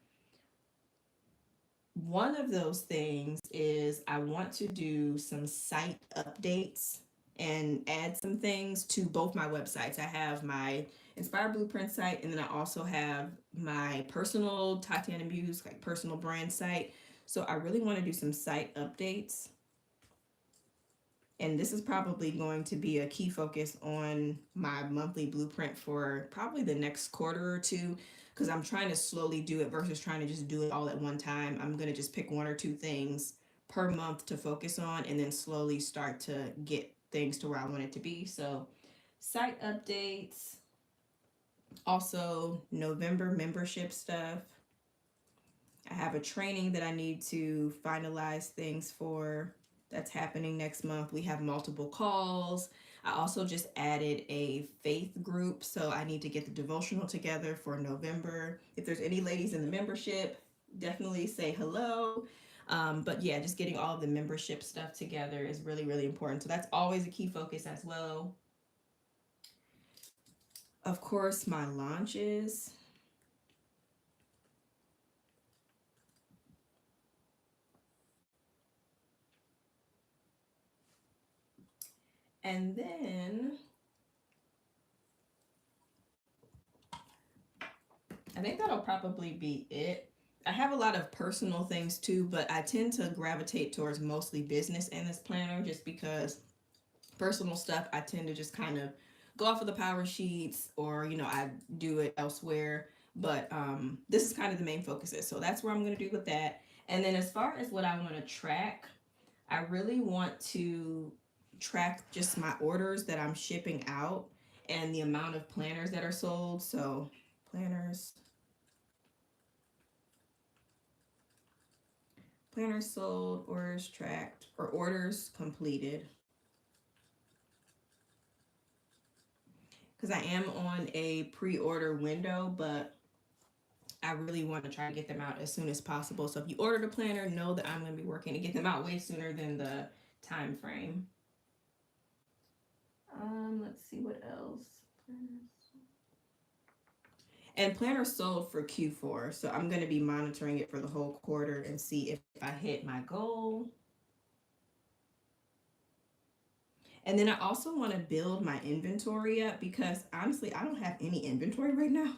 One of those things is I want to do some site updates and add some things to both my websites. I have my Inspired Blueprint site, and then I also have my personal Tatiana Muse, like personal brand site. So I really want to do some site updates, and this is probably going to be a key focus on my monthly blueprint for probably the next quarter or two, because I'm trying to slowly do it versus trying to just do it all at one time. I'm going to just pick one or two things per month to focus on and then slowly start to get things to where I want it to be. So site updates, also November membership stuff. I have a training that I need to finalize things for that's happening next month. We have multiple calls. I also just added a faith group, so I need to get the devotional together for November. If there's any ladies in the membership, definitely say hello. But yeah, just getting all of the membership stuff together is really, really important. So that's always a key focus as well. Of course, my launches. And then I think that'll probably be it. I have a lot of personal things too, but I tend to gravitate towards mostly business in this planner just because personal stuff I tend to just kind of go off of the PowerSheets, or I do it elsewhere. But this is kind of the main focuses. So that's where I'm going to do with that. And then as far as what I want to track, I really want to track just my orders that I'm shipping out and the amount of planners that are sold. So planners sold, orders tracked, or orders completed. Because I am on a pre-order window, but I really want to try to get them out as soon as possible. So if you ordered a planner, know that I'm going to be working to get them out way sooner than the time frame. Let's see what else. And planners sold for Q4, so I'm going to be monitoring it for the whole quarter and see if I hit my goal. And then I also want to build my inventory up, because honestly, I don't have any inventory right now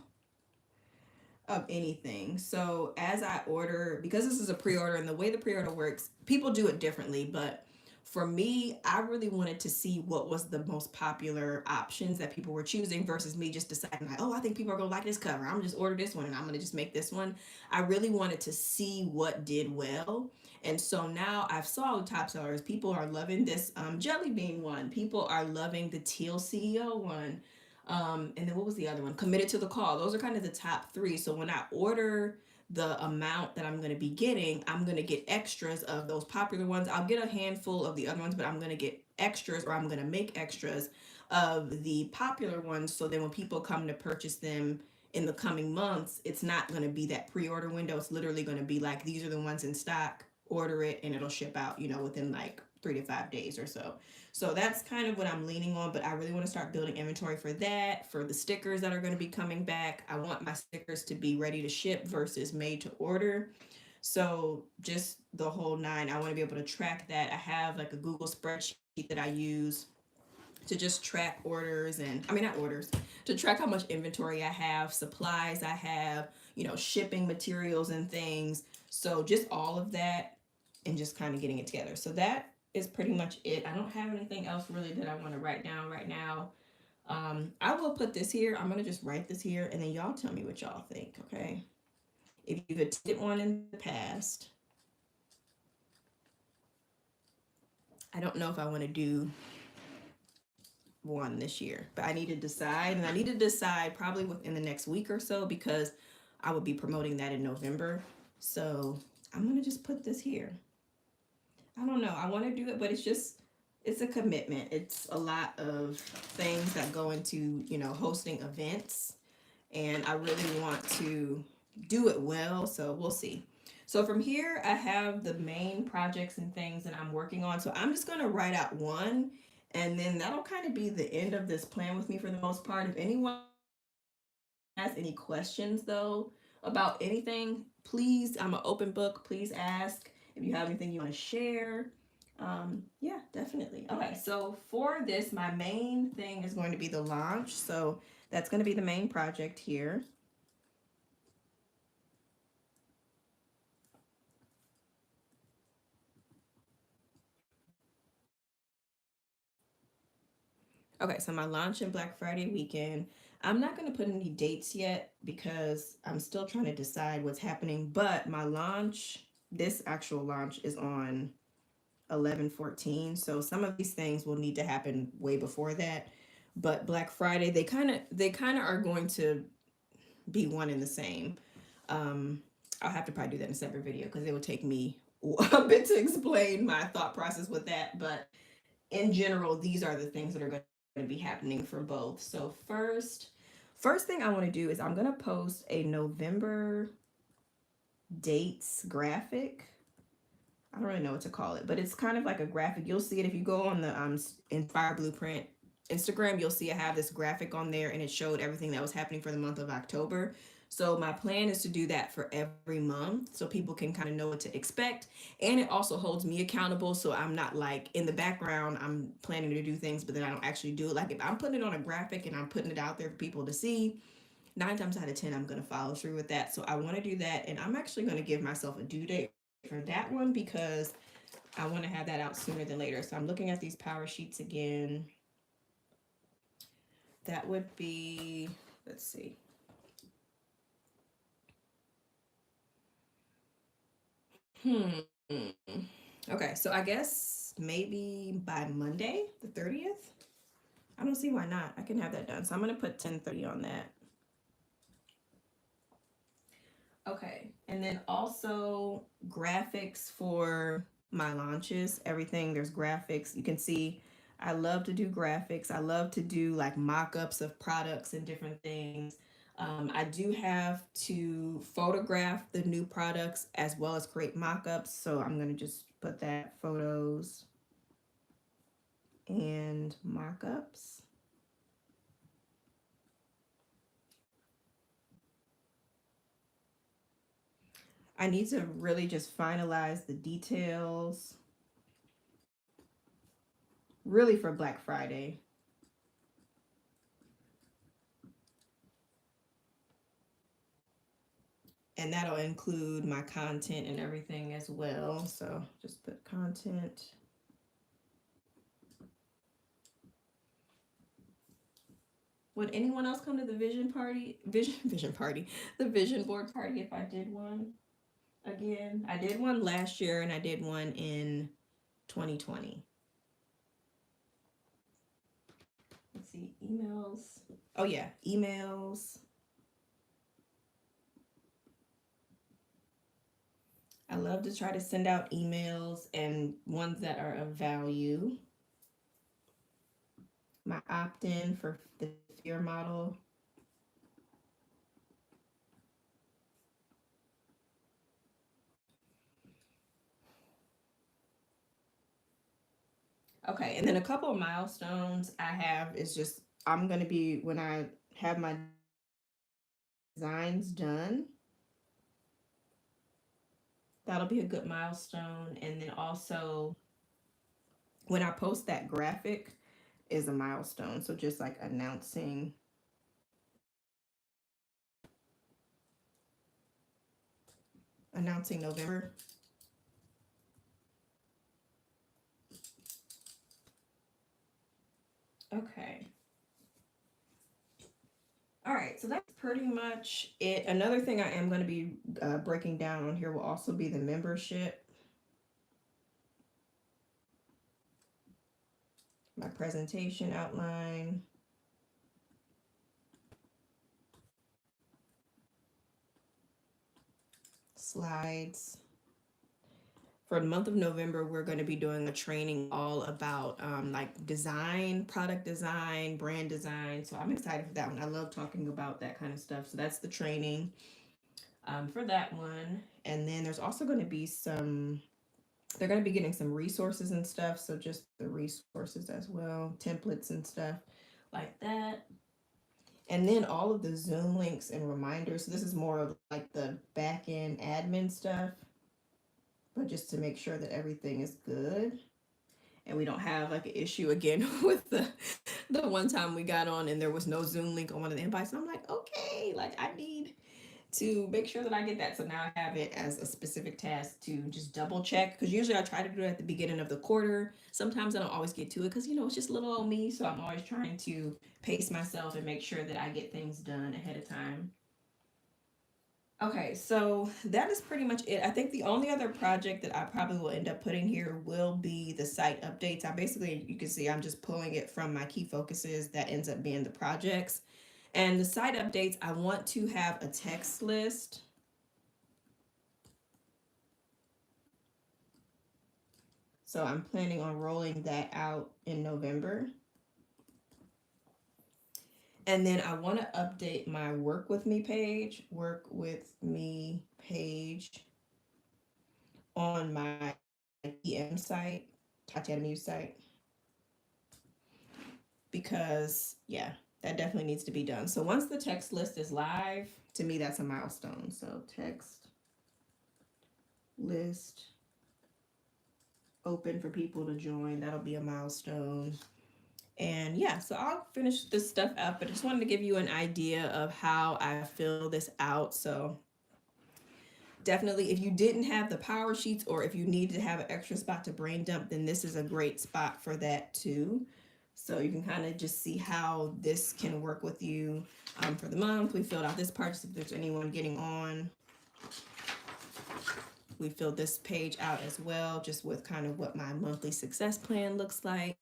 of anything. So as I order, because this is a pre-order, and the way the pre-order works, people do it differently, but for me, I really wanted to see what was the most popular options that people were choosing versus me just deciding like, oh, I think people are gonna like this cover, I'm gonna just order this one and I'm gonna just make this one. I really wanted to see what did well. And so now I've saw the top sellers. People are loving this jelly bean one. People are loving the teal CEO one. And then what was the other one? Committed to the call. Those are kind of the top three. So when I order the amount that I'm going to be getting, I'm going to get extras of those popular ones. I'll get a handful of the other ones, but I'm going to get extras, or I'm going to make extras of the popular ones. So then when people come to purchase them in the coming months, it's not going to be that pre-order window. It's literally going to be like, these are the ones in stock, order it, and it'll ship out, within like 3 to 5 days or so. So that's kind of what I'm leaning on, but I really want to start building inventory for that, for the stickers that are going to be coming back. I want my stickers to be ready to ship versus made to order. So just the whole nine, I want to be able to track that. I have like a Google spreadsheet that I use to just track orders, and I mean, not orders, to track how much inventory I have, supplies I have, shipping materials and things. So just all of that and just kind of getting it together. So that is pretty much it. I don't have anything else really that I want to write down right now. I will put this here. I'm going to just write this here, and then y'all tell me what y'all think, okay? If you've attended one in the past, I don't know if I want to do one this year, but I need to decide, and I need to decide probably within the next week or so because I would be promoting that in November. So I'm gonna just put this here. I don't know. I want to do it, but it's a commitment. It's a lot of things that go into, hosting events, and I really want to do it well. So we'll see. So from here, I have the main projects and things that I'm working on. So I'm just going to write out one, and then that'll kind of be the end of this plan with me for the most part. If anyone has any questions though about anything, please, I'm an open book. Please ask if you have anything you want to share. Yeah, definitely. Okay, so for this, my main thing is going to be the launch. So that's going to be the main project here. Okay, so my launch and Black Friday weekend. I'm not going to put any dates yet because I'm still trying to decide what's happening. But my launch, this actual launch, is on 11/14. So some of these things will need to happen way before that. But Black Friday, they kind of are going to be one and the same. Um, I'll have to probably do that in a separate video because it would take me a bit to explain my thought process with that. But in general, these are the things that are going to be happening for both. So first thing I want to do is I'm going to post a November dates graphic. I don't really know what to call it, but it's kind of like a graphic. You'll see it if you go on the Inspire Blueprint Instagram. You'll see I have this graphic on there, and it showed everything that was happening for the month of October. So my plan is to do that for every month so people can kind of know what to expect. And it also holds me accountable, so I'm not like in the background, I'm planning to do things, but then I don't actually do it. Like if I'm putting it on a graphic and I'm putting it out there for people to see, 9 times out of 10, I'm going to follow through with that. So I want to do that. And I'm actually going to give myself a due date for that one because I want to have that out sooner than later. So I'm looking at these PowerSheets again. That would be, let's see. Hmm. Okay, so I guess maybe by Monday, the 30th. I don't see why not. I can have that done. So I'm going to put 10:30 on that. Okay, and then also graphics for my launches, everything, there's graphics. You can see I love to do graphics. I love to do like mock-ups of products and different things. I do have to photograph the new products as well as create mock-ups. So I'm going to just put that photos and mock-ups. I need to really just finalize the details really for Black Friday. And that'll include my content and everything as well. So just put content. Would anyone else come to the vision party, the vision board party if I did one again? I did one last year and I did one in 2020. Let's see, emails. Oh yeah, emails. I love to try to send out emails and ones that are of value. My opt-in for the fear model. Okay, and then a couple of milestones I have is just I'm gonna be when I have my designs done. That'll be a good milestone. And then also when I post that graphic is a milestone. So just like announcing November. Okay. All right, so that's pretty much it. Another thing I am going to be breaking down on here will also be the membership. my presentation outline. Slides. For the month of November, we're going to be doing a training all about like design, product design, brand design. So I'm excited for that one. I love talking about that kind of stuff. So that's the training for that one. And then there's also going to be they're going to be getting some resources and stuff. So just the resources as well, templates and stuff like that. And then all of the Zoom links and reminders. So this is more of like the back end admin stuff, but just to make sure that everything is good and we don't have like an issue again with the one time we got on and there was no Zoom link on one of the invites. And I'm like, okay, like I need to make sure that I get that. So now I have it as a specific task to just double check, because usually I try to do it at the beginning of the quarter. Sometimes I don't always get to it because it's just little old me. So I'm always trying to pace myself and make sure that I get things done ahead of time. Okay, so that is pretty much it. I think the only other project that I probably will end up putting here will be the site updates. I basically, you can see I'm just pulling it from my key focuses that ends up being the projects. And the site updates, I want to have a text list. So I'm planning on rolling that out in November. And then I want to update my work with me page on my EM site, Tatiana Muse site, because yeah, that definitely needs to be done. So once the text list is live, to me that's a milestone. So text list open for people to join, that'll be a milestone. And yeah, so I'll finish this stuff up, but I just wanted to give you an idea of how I fill this out. So definitely, if you didn't have the PowerSheets, or if you need to have an extra spot to brain dump, then this is a great spot for that too. So you can kind of just see how this can work with you. For the month, we filled out this part, just if there's anyone getting on. We filled this page out as well, just with kind of what my monthly success plan looks like.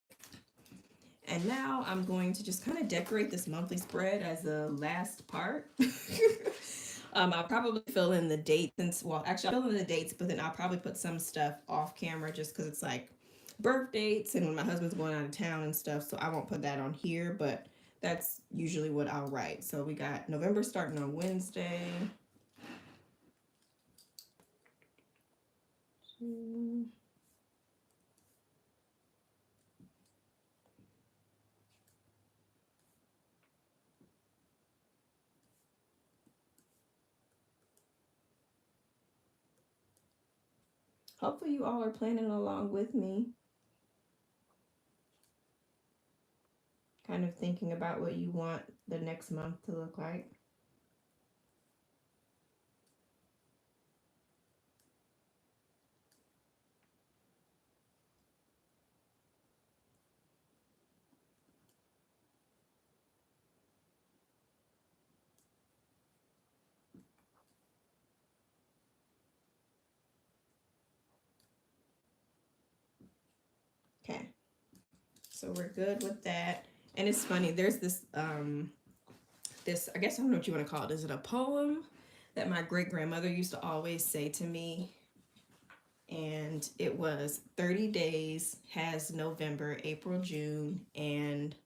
And now I'm going to just kind of decorate this monthly spread as the last part. I'll probably fill in the dates, and well, actually I'll fill in the dates, but then I'll probably put some stuff off camera just because it's like birth dates and when my husband's going out of town and stuff. So I won't put that on here, but that's usually what I'll write. So we got November starting on Wednesday. Hopefully you all are planning along with me, kind of thinking about what you want the next month to look like. Okay, so we're good with that. And it's funny, there's this I guess I don't know what you want to call it. Is it a poem that my great grandmother used to always say to me? And it was 30 days has November, April, June, and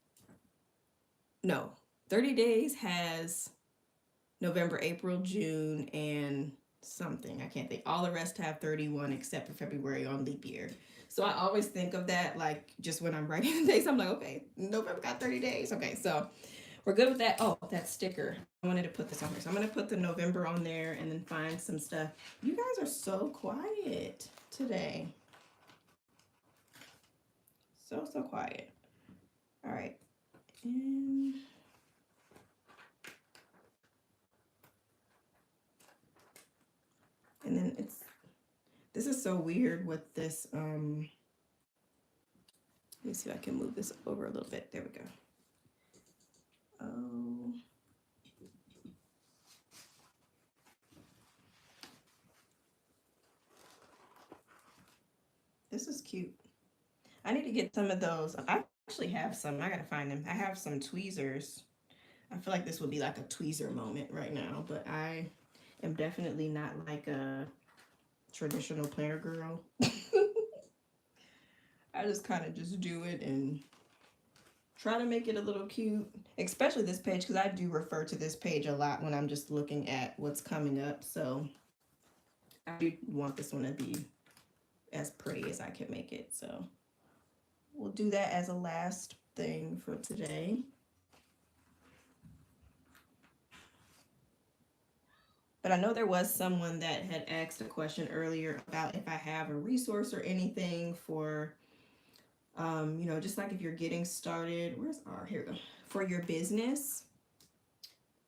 no, 30 days has November, April, June, and something. I can't think. All the rest have 31 except for February on leap year. So I always think of that, like just when I'm writing the days, I'm like, okay, November got 30 days. Okay, so we're good with that. Oh, that sticker. I wanted to put this on here. So I'm going to put the November on there and then find some stuff. You guys are so quiet today. So quiet. All right. And then this is so weird with this. Let me see if I can move this over a little bit. There we go. Oh. This is cute. I need to get some of those. I actually have some. I gotta find them. I have some tweezers. I feel like this would be like a tweezer moment right now, but I am definitely not like a traditional planner girl. I just kind of just do it and try to make it a little cute, especially this page, because I do refer to this page a lot when I'm just looking at what's coming up. So I do want this one to be as pretty as I can make it. So we'll do that as a last thing for today. But I know there was someone that had asked a question earlier about if I have a resource or anything for, just like if you're getting started. Where's our, here we go, for your business.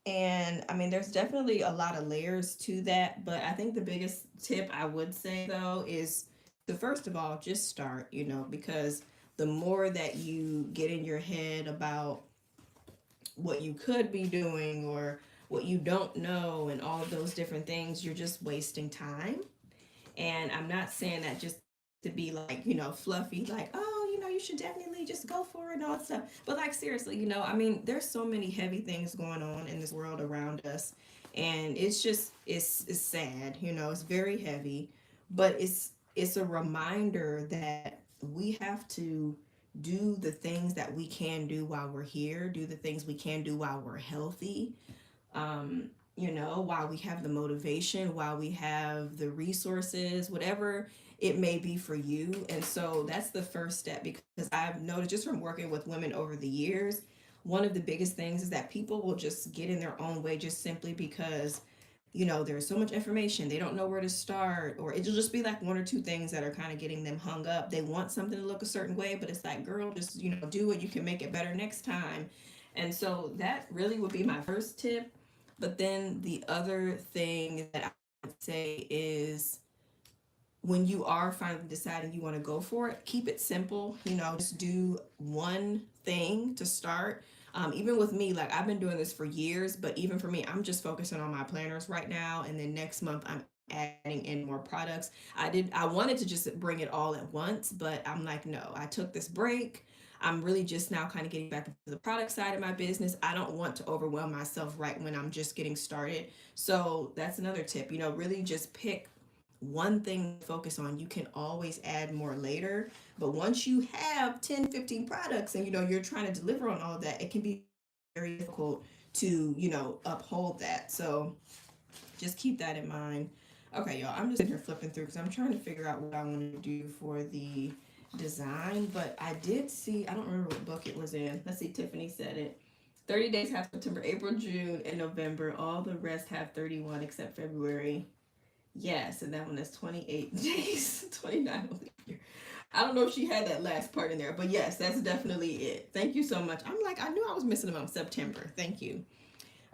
And I mean, there's definitely a lot of layers to that, but I think the biggest tip I would say though is to first of all, just start, because the more that you get in your head about what you could be doing or what you don't know and all of those different things, you're just wasting time. And I'm not saying that just to be like, fluffy, like, oh, you should definitely just go for it and all that stuff. But like, seriously, I mean, there's so many heavy things going on in this world around us. And it's just, it's sad, it's very heavy. But it's a reminder that we have to do the things that we can do while we're here, do the things we can do while we're healthy, while we have the motivation, while we have the resources, whatever it may be for you. And so that's the first step, because I've noticed just from working with women over the years, one of the biggest things is that people will just get in their own way just simply because there's so much information, they don't know where to start, or it'll just be like one or two things that are kind of getting them hung up. They want something to look a certain way, but it's like, girl, just do it, you can make it better next time. And so that really would be my first tip. But then the other thing that I would say is, when you are finally deciding you want to go for it, keep it simple. Just do one thing to start. Even with me, like, I've been doing this for years, but even for me, I'm just focusing on my planners right now. And then next month, I'm adding in more products. I wanted to just bring it all at once, but I'm like, no, I took this break. I'm really just now kind of getting back into the product side of my business. I don't want to overwhelm myself right when I'm just getting started. So that's another tip, really just pick one thing to focus on. You can always add more later, but once you have 10, 15 products and you're trying to deliver on all of that, it can be very difficult to uphold that. So just keep that in mind. Okay, y'all, I'm just sitting here flipping through because I'm trying to figure out what I want to do for the design. But I did see, I don't remember what book it was in. Let's see, Tiffany said it. 30 days have September, April, June, and November. All the rest have 31 except February. Yes, and that one is 28 days, 29 of the year. I don't know if she had that last part in there, but yes, that's definitely it. Thank you so much. I'm like, I knew I was missing them on September. Thank you.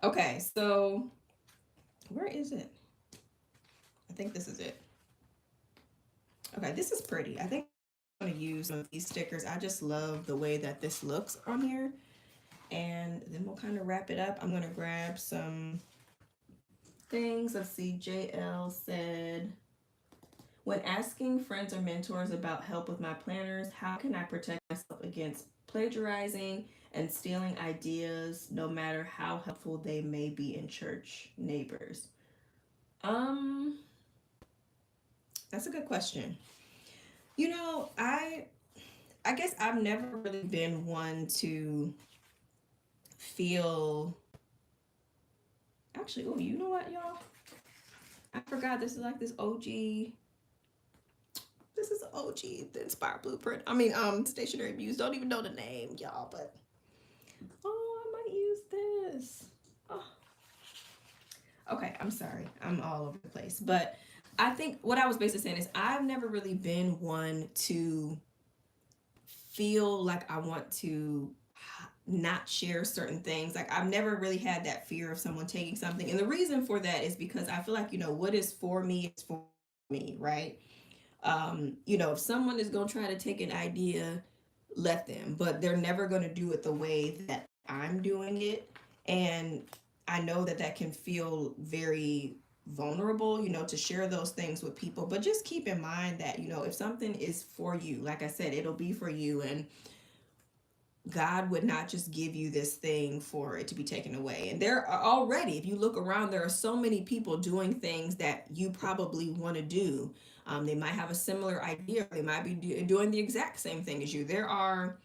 Okay, so where is it? I think this is it. Okay, this is pretty. I think I'm going to use some of these stickers. I just love the way that this looks on here. And then we'll kind of wrap it up. I'm going to grab some things. Let's see, JL said, when asking friends or mentors about help with my planners, how can I protect myself against plagiarizing and stealing ideas, no matter how helpful they may be in church neighbors? That's a good question. I guess I've never really been one to feel, actually, oh, you know what, y'all? I forgot this is like this OG. This is OG, the Inspired Blueprint. I mean, Stationery Muse. Don't even know the name, y'all, but oh, I might use this. Oh. Okay, I'm sorry. I'm all over the place. But I think what I was basically saying is I've never really been one to feel like I want to not share certain things. Like, I've never really had that fear of someone taking something. And the reason for that is because I feel like, what is for me is for me, right? If someone is going to try to take an idea, let them, but they're never going to do it the way that I'm doing it. And I know that that can feel very vulnerable, to share those things with people. But just keep in mind that, if something is for you, like I said, it'll be for you. And God would not just give you this thing for it to be taken away. And there are already, if you look around, there are so many people doing things that you probably want to do. They might have a similar idea. They might be doing the exact same thing as you. There are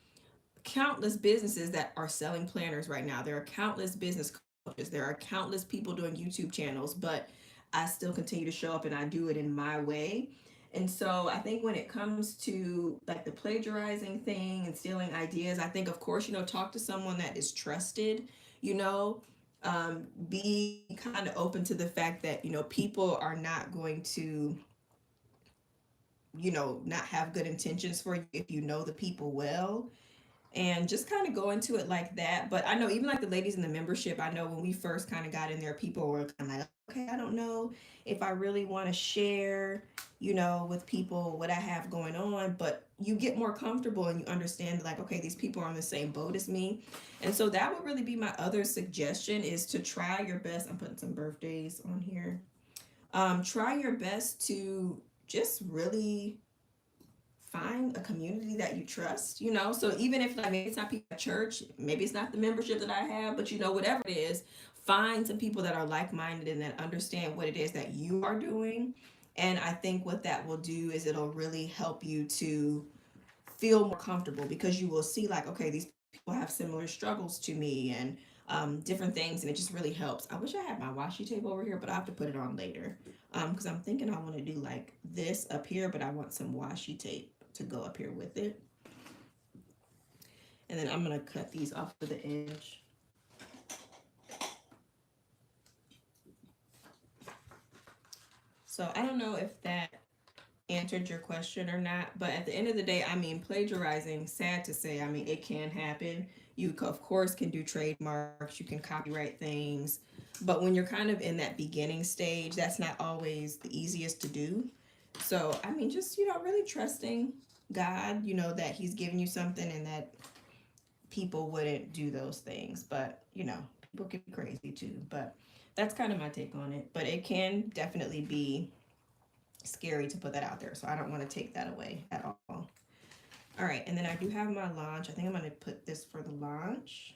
countless businesses that are selling planners right now. There are countless business coaches. There are countless people doing YouTube channels, but I still continue to show up and I do it in my way. And so I think when it comes to like the plagiarizing thing and stealing ideas, I think, of course, talk to someone that is trusted, you know, be kind of open to the fact that, people are not going to, not have good intentions for you if you know the people well, and just kind of go into it like that. But I know even like the ladies in the membership, I know when we first kind of got in there, people were kind of like, okay, I don't know if I really want to share, with people what I have going on. But you get more comfortable and you understand like, okay, these people are on the same boat as me. And so that would really be my other suggestion, is to try your best. I'm putting some birthdays on here. Try your best to just really find a community that you trust, so even if like maybe it's not people at church, maybe it's not the membership that I have, but whatever it is, find some people that are like-minded and that understand what it is that you are doing. And I think what that will do is it'll really help you to feel more comfortable, because you will see like, okay, these people have similar struggles to me, and different things, and it just really helps. I wish I had my washi tape over here, but I have to put it on later, because I'm thinking I want to do like this up here, but I want some washi tape to go up here with it. And then I'm going to cut these off to the edge. So I don't know if that answered your question or not, but at the end of the day, I mean, plagiarizing, sad to say, I mean, it can happen. You of course can do trademarks, you can copyright things, but when you're kind of in that beginning stage, that's not always the easiest to do. So I mean, just really trusting God, that he's giving you something, and that people wouldn't do those things. But people can be crazy too. But that's kind of my take on it. But it can definitely be scary to put that out there, so I don't want to take that away at all. All right, and then I do have my launch. I think I'm going to put this for the launch.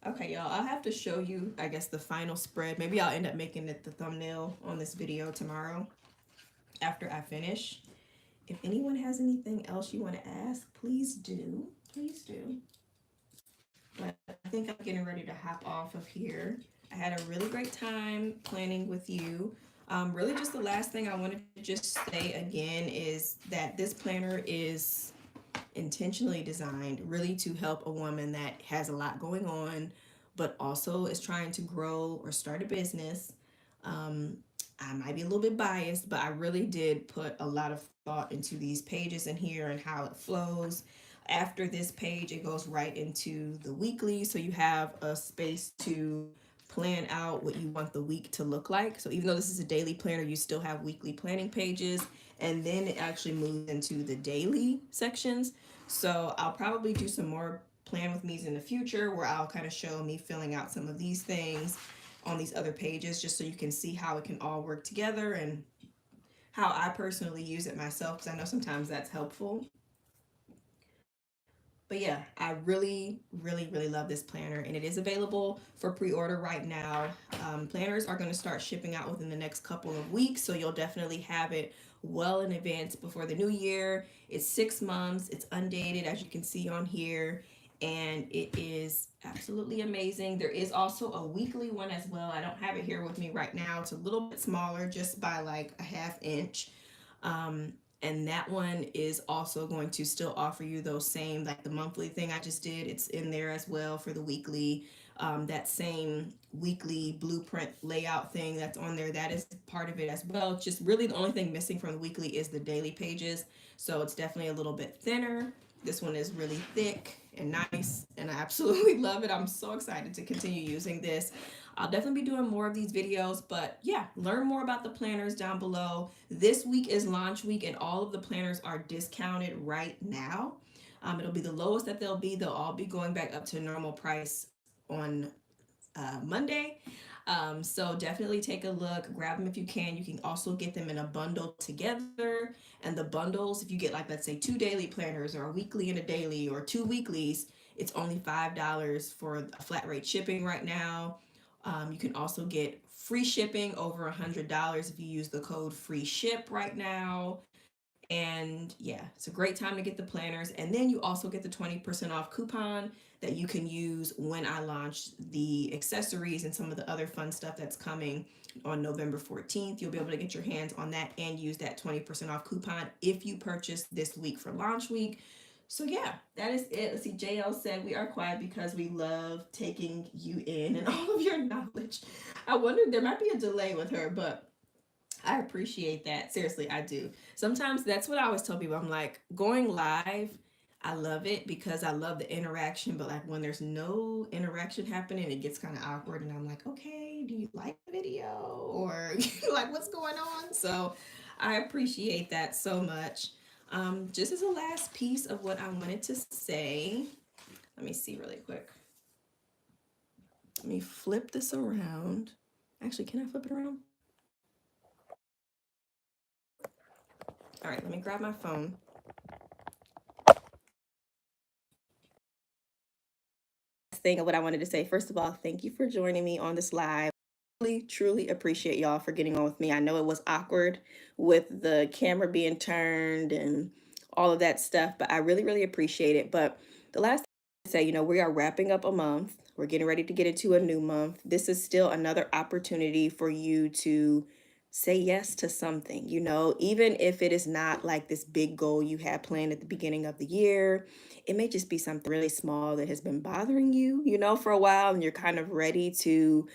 Okay, y'all, I'll have to show you, I guess, the final spread. Maybe I'll end up making it the thumbnail on this video tomorrow after I finish. If anyone has anything else you want to ask, please do. Please do. But I think I'm getting ready to hop off of here. I had a really great time planning with you. Really, just the last thing I wanted to just say again is that this planner is intentionally designed really to help a woman that has a lot going on, but also is trying to grow or start a business. I might be a little bit biased, but I really did put a lot of thought into these pages in here and how it flows. After this page, it goes right into the weekly, so you have a space to plan out what you want the week to look like. So even though this is a daily planner, you still have weekly planning pages, and then it actually moves into the daily sections. So I'll probably do some more plan with me's in the future, where I'll kind of show me filling out some of these things on these other pages, just so you can see how it can all work together and how I personally use it myself, because I know sometimes that's helpful. But yeah, I really, really, really love this planner, and it is available for pre-order right now. Planners are going to start shipping out within the next couple of weeks, so you'll definitely have it well in advance before the new year. It's 6 months, it's undated, as you can see on here, and it is absolutely amazing. There is also a weekly one as well. I don't have it here with me right now. It's a little bit smaller, just by like a ½ inch. And that one is also going to still offer you those same, like the monthly thing I just did, it's in there as well for the weekly. That same weekly blueprint layout thing that's on there, that is part of it as well. It's just really the only thing missing from the weekly is the daily pages. So it's definitely a little bit thinner. This one is really thick and nice, and I absolutely love it. I'm so excited to continue using this. I'll definitely be doing more of these videos, but yeah, learn more about the planners down below. This week is launch week, and all of the planners are discounted right now. It'll be the lowest that they'll be. They'll all be going back up to normal price on Monday. So definitely take a look, grab them if you can. You can also get them in a bundle together. And the bundles, if you get like, let's say 2 daily planners or a weekly and a daily or 2 weeklies, it's only $5 for a flat rate shipping right now. You can also get free shipping over $100 if you use the code FREESHIP right now. And yeah, it's a great time to get the planners. And then you also get the 20% off coupon that you can use when I launch the accessories and some of the other fun stuff that's coming on November 14th. You'll be able to get your hands on that and use that 20% off coupon if you purchase this week for launch week. So yeah, that is it. Let's see, JL said we are quiet because we love taking you in and all of your knowledge. I wondered, there might be a delay with her, but I appreciate that. Seriously, I do. Sometimes that's what I always tell people. I'm like, going live, I love it because I love the interaction, but like when there's no interaction happening, it gets kind of awkward. And I'm like, okay, do you like the video? Or like, what's going on? So I appreciate that so much. Just as a last piece of what I wanted to say, let me see really quick. Let me flip this around. Actually, can I flip it around? All right, let me grab my phone. Thing of what I wanted to say. First of all, thank you for joining me on this live. Really, truly appreciate y'all for getting on with me. I know it was awkward with the camera being turned and all of that stuff, but I really, really appreciate it. But the last thing I say, we are wrapping up a month. We're getting ready to get into a new month. This is still another opportunity for you to say yes to something, even if it is not like this big goal you had planned at the beginning of the year. It may just be something really small that has been bothering you, for a while, and you're kind of ready to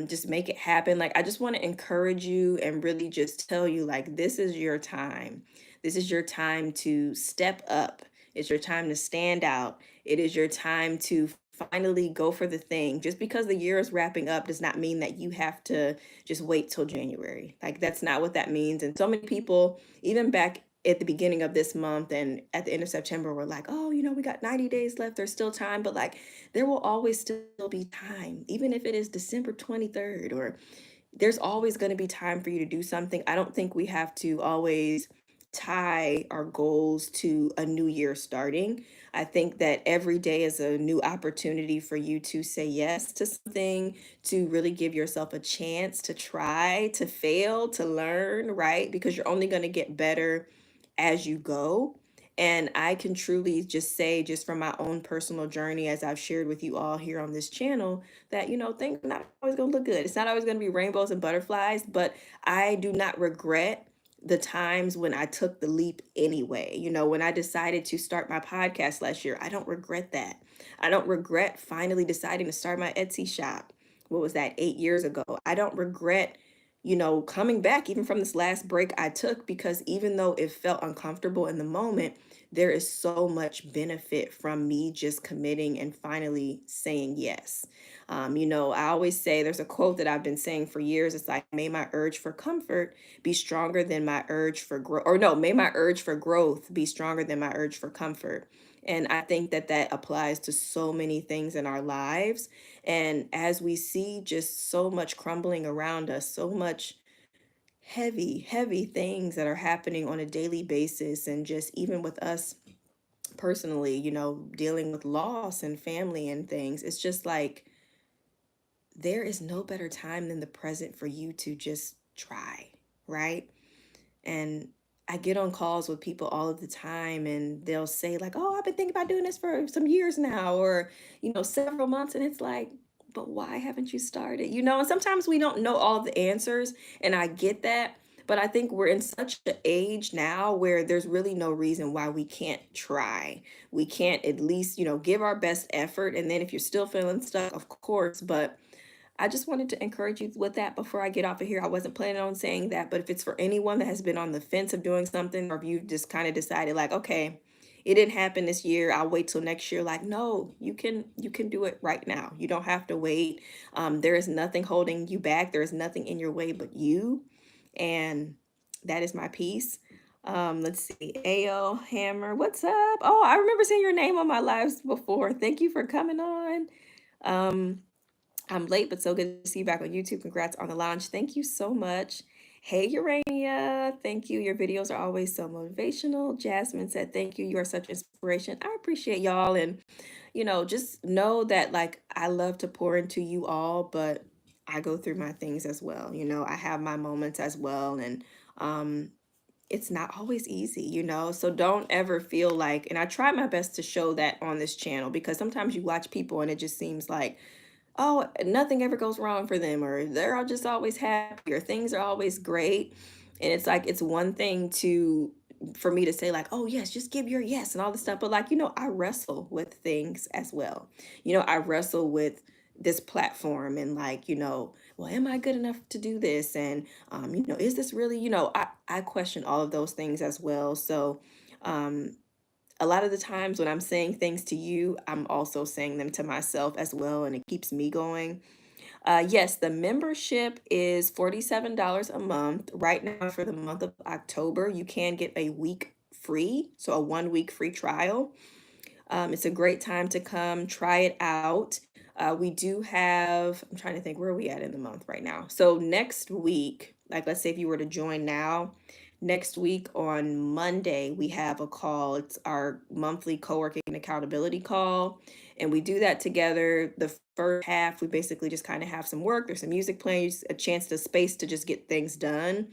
just make it happen. Like, I just want to encourage you and really just tell you, like, this is your time. This is your time to step up. It's your time to stand out. It is your time to finally go for the thing. Just because the year is wrapping up does not mean that you have to just wait till January. Like, that's not what that means. And so many people, even back at the beginning of this month and at the end of September, were like, oh, we got 90 days left. There's still time. But like, there will always still be time, even if it is December 23rd, or there's always going to be time for you to do something. I don't think we have to always tie our goals to a new year starting. I think that every day is a new opportunity for you to say yes to something, to really give yourself a chance to try, to fail, to learn, right? Because you're only going to get better as you go. And I can truly just say, just from my own personal journey, as I've shared with you all here on this channel, that, things are not always going to look good. It's not always going to be rainbows and butterflies, but I do not regret the times when I took the leap anyway. When I decided to start my podcast last year, I don't regret that. I don't regret finally deciding to start my Etsy shop. What was that, 8 years ago? I don't regret coming back even from this last break I took, because even though it felt uncomfortable in the moment, there is so much benefit from me just committing and finally saying yes. I always say, there's a quote that I've been saying for years. It's like, may my urge for comfort be stronger than my urge for growth, or no, may my urge for growth be stronger than my urge for comfort. And I think that that applies to so many things in our lives. And as we see just so much crumbling around us, so much heavy, heavy things that are happening on a daily basis, and just even with us personally, dealing with loss and family and things, it's just like, there is no better time than the present for you to just try, right? And I get on calls with people all of the time, and they'll say like, oh, I've been thinking about doing this for some years now, or, several months. And it's like, but why haven't you started? And sometimes we don't know all of the answers, and I get that. But I think we're in such an age now where there's really no reason why we can't try. We can't at least, give our best effort. And then if you're still feeling stuck, of course, but I just wanted to encourage you with that before I get off of here. I wasn't planning on saying that, but if it's for anyone that has been on the fence of doing something, or if you just kind of decided like, okay, it didn't happen this year, I'll wait till next year. Like, no, you can do it right now. You don't have to wait. There is nothing holding you back. There is nothing in your way but you. And that is my piece. Let's see. AO Hammer, what's up? Oh, I remember seeing your name on my lives before. Thank you for coming on. Um, I'm late, but so good to see you back on YouTube. Congrats on the launch. Thank you so much. Hey, Urania. Thank you. Your videos are always so motivational. Jasmine said, thank you. You are such inspiration. I appreciate y'all. And, just know that like I love to pour into you all, but I go through my things as well. I have my moments as well. And, um, it's not always easy, so don't ever feel like, and I try my best to show that on this channel, because sometimes you watch people and it just seems like, oh, nothing ever goes wrong for them, or they're all just always happy, or things are always great. And it's like, it's one thing for me to say like, oh yes, just give your yes and all this stuff, but like, I wrestle with things as well. I wrestle with this platform, and like, well, am I good enough to do this? And is this really, I question all of those things as well. So um a lot of the times when I'm saying things to you, I'm also saying them to myself as well, and it keeps me going. Yes, the membership is $47 a month. Right now, for the month of October, you can get a week free, so a 1 week free trial. It's a great time to come try it out. We do have, I'm trying to think, where are we at in the month right now? So next week, like let's say if you were to join now, next week on Monday, we have a call. It's our monthly co-working and accountability call. And we do that together. The first half, we basically just kind of have some work. There's some music playing, a chance to space to just get things done.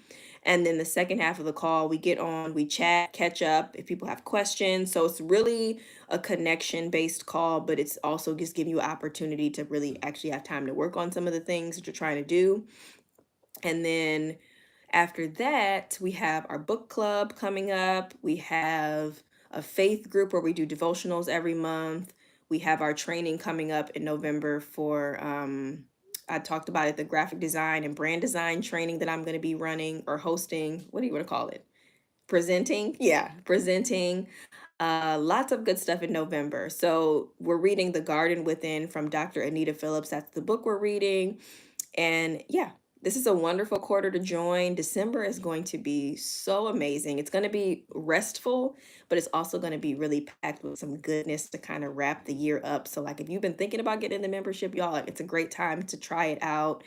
And then the second half of the call, we get on, we chat, catch up if people have questions. So it's really a connection based call, but it's also just giving you an opportunity to really actually have time to work on some of the things that you're trying to do. And then after that, we have our book club coming up. We have a faith group where we do devotionals every month. We have our training coming up in November for, I talked about it, the graphic design and brand design training that I'm going to be running or hosting. What do you want to call it? Presenting? Yeah, presenting. Lots of good stuff in November. So we're reading The Garden Within from Dr. Anita Phillips. That's the book we're reading. And yeah, this is a wonderful quarter to join. December is going to be so amazing. It's going to be restful, but it's also going to be really packed with some goodness to kind of wrap the year up. So like if you've been thinking about getting the membership, y'all, like, it's a great time to try it out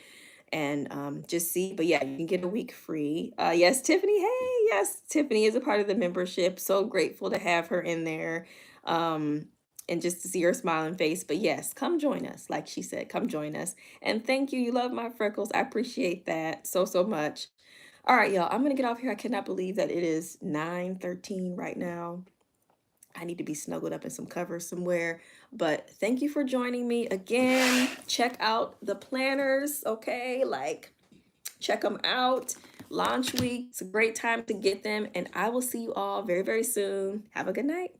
and just see. But yeah, you can get a week free. Yes, Tiffany. Hey, yes, Tiffany is a part of the membership. So grateful to have her in there. And just to see her smiling face. But yes, come join us. Like she said, come join us. And thank you. You love my freckles. I appreciate that so, so much. All right, y'all. I'm gonna get off here. I cannot believe that it is 9:13 right now. I need to be snuggled up in some covers somewhere. But thank you for joining me again. Check out the planners, okay? Like, check them out. Launch week, it's a great time to get them. And I will see you all very, very soon. Have a good night.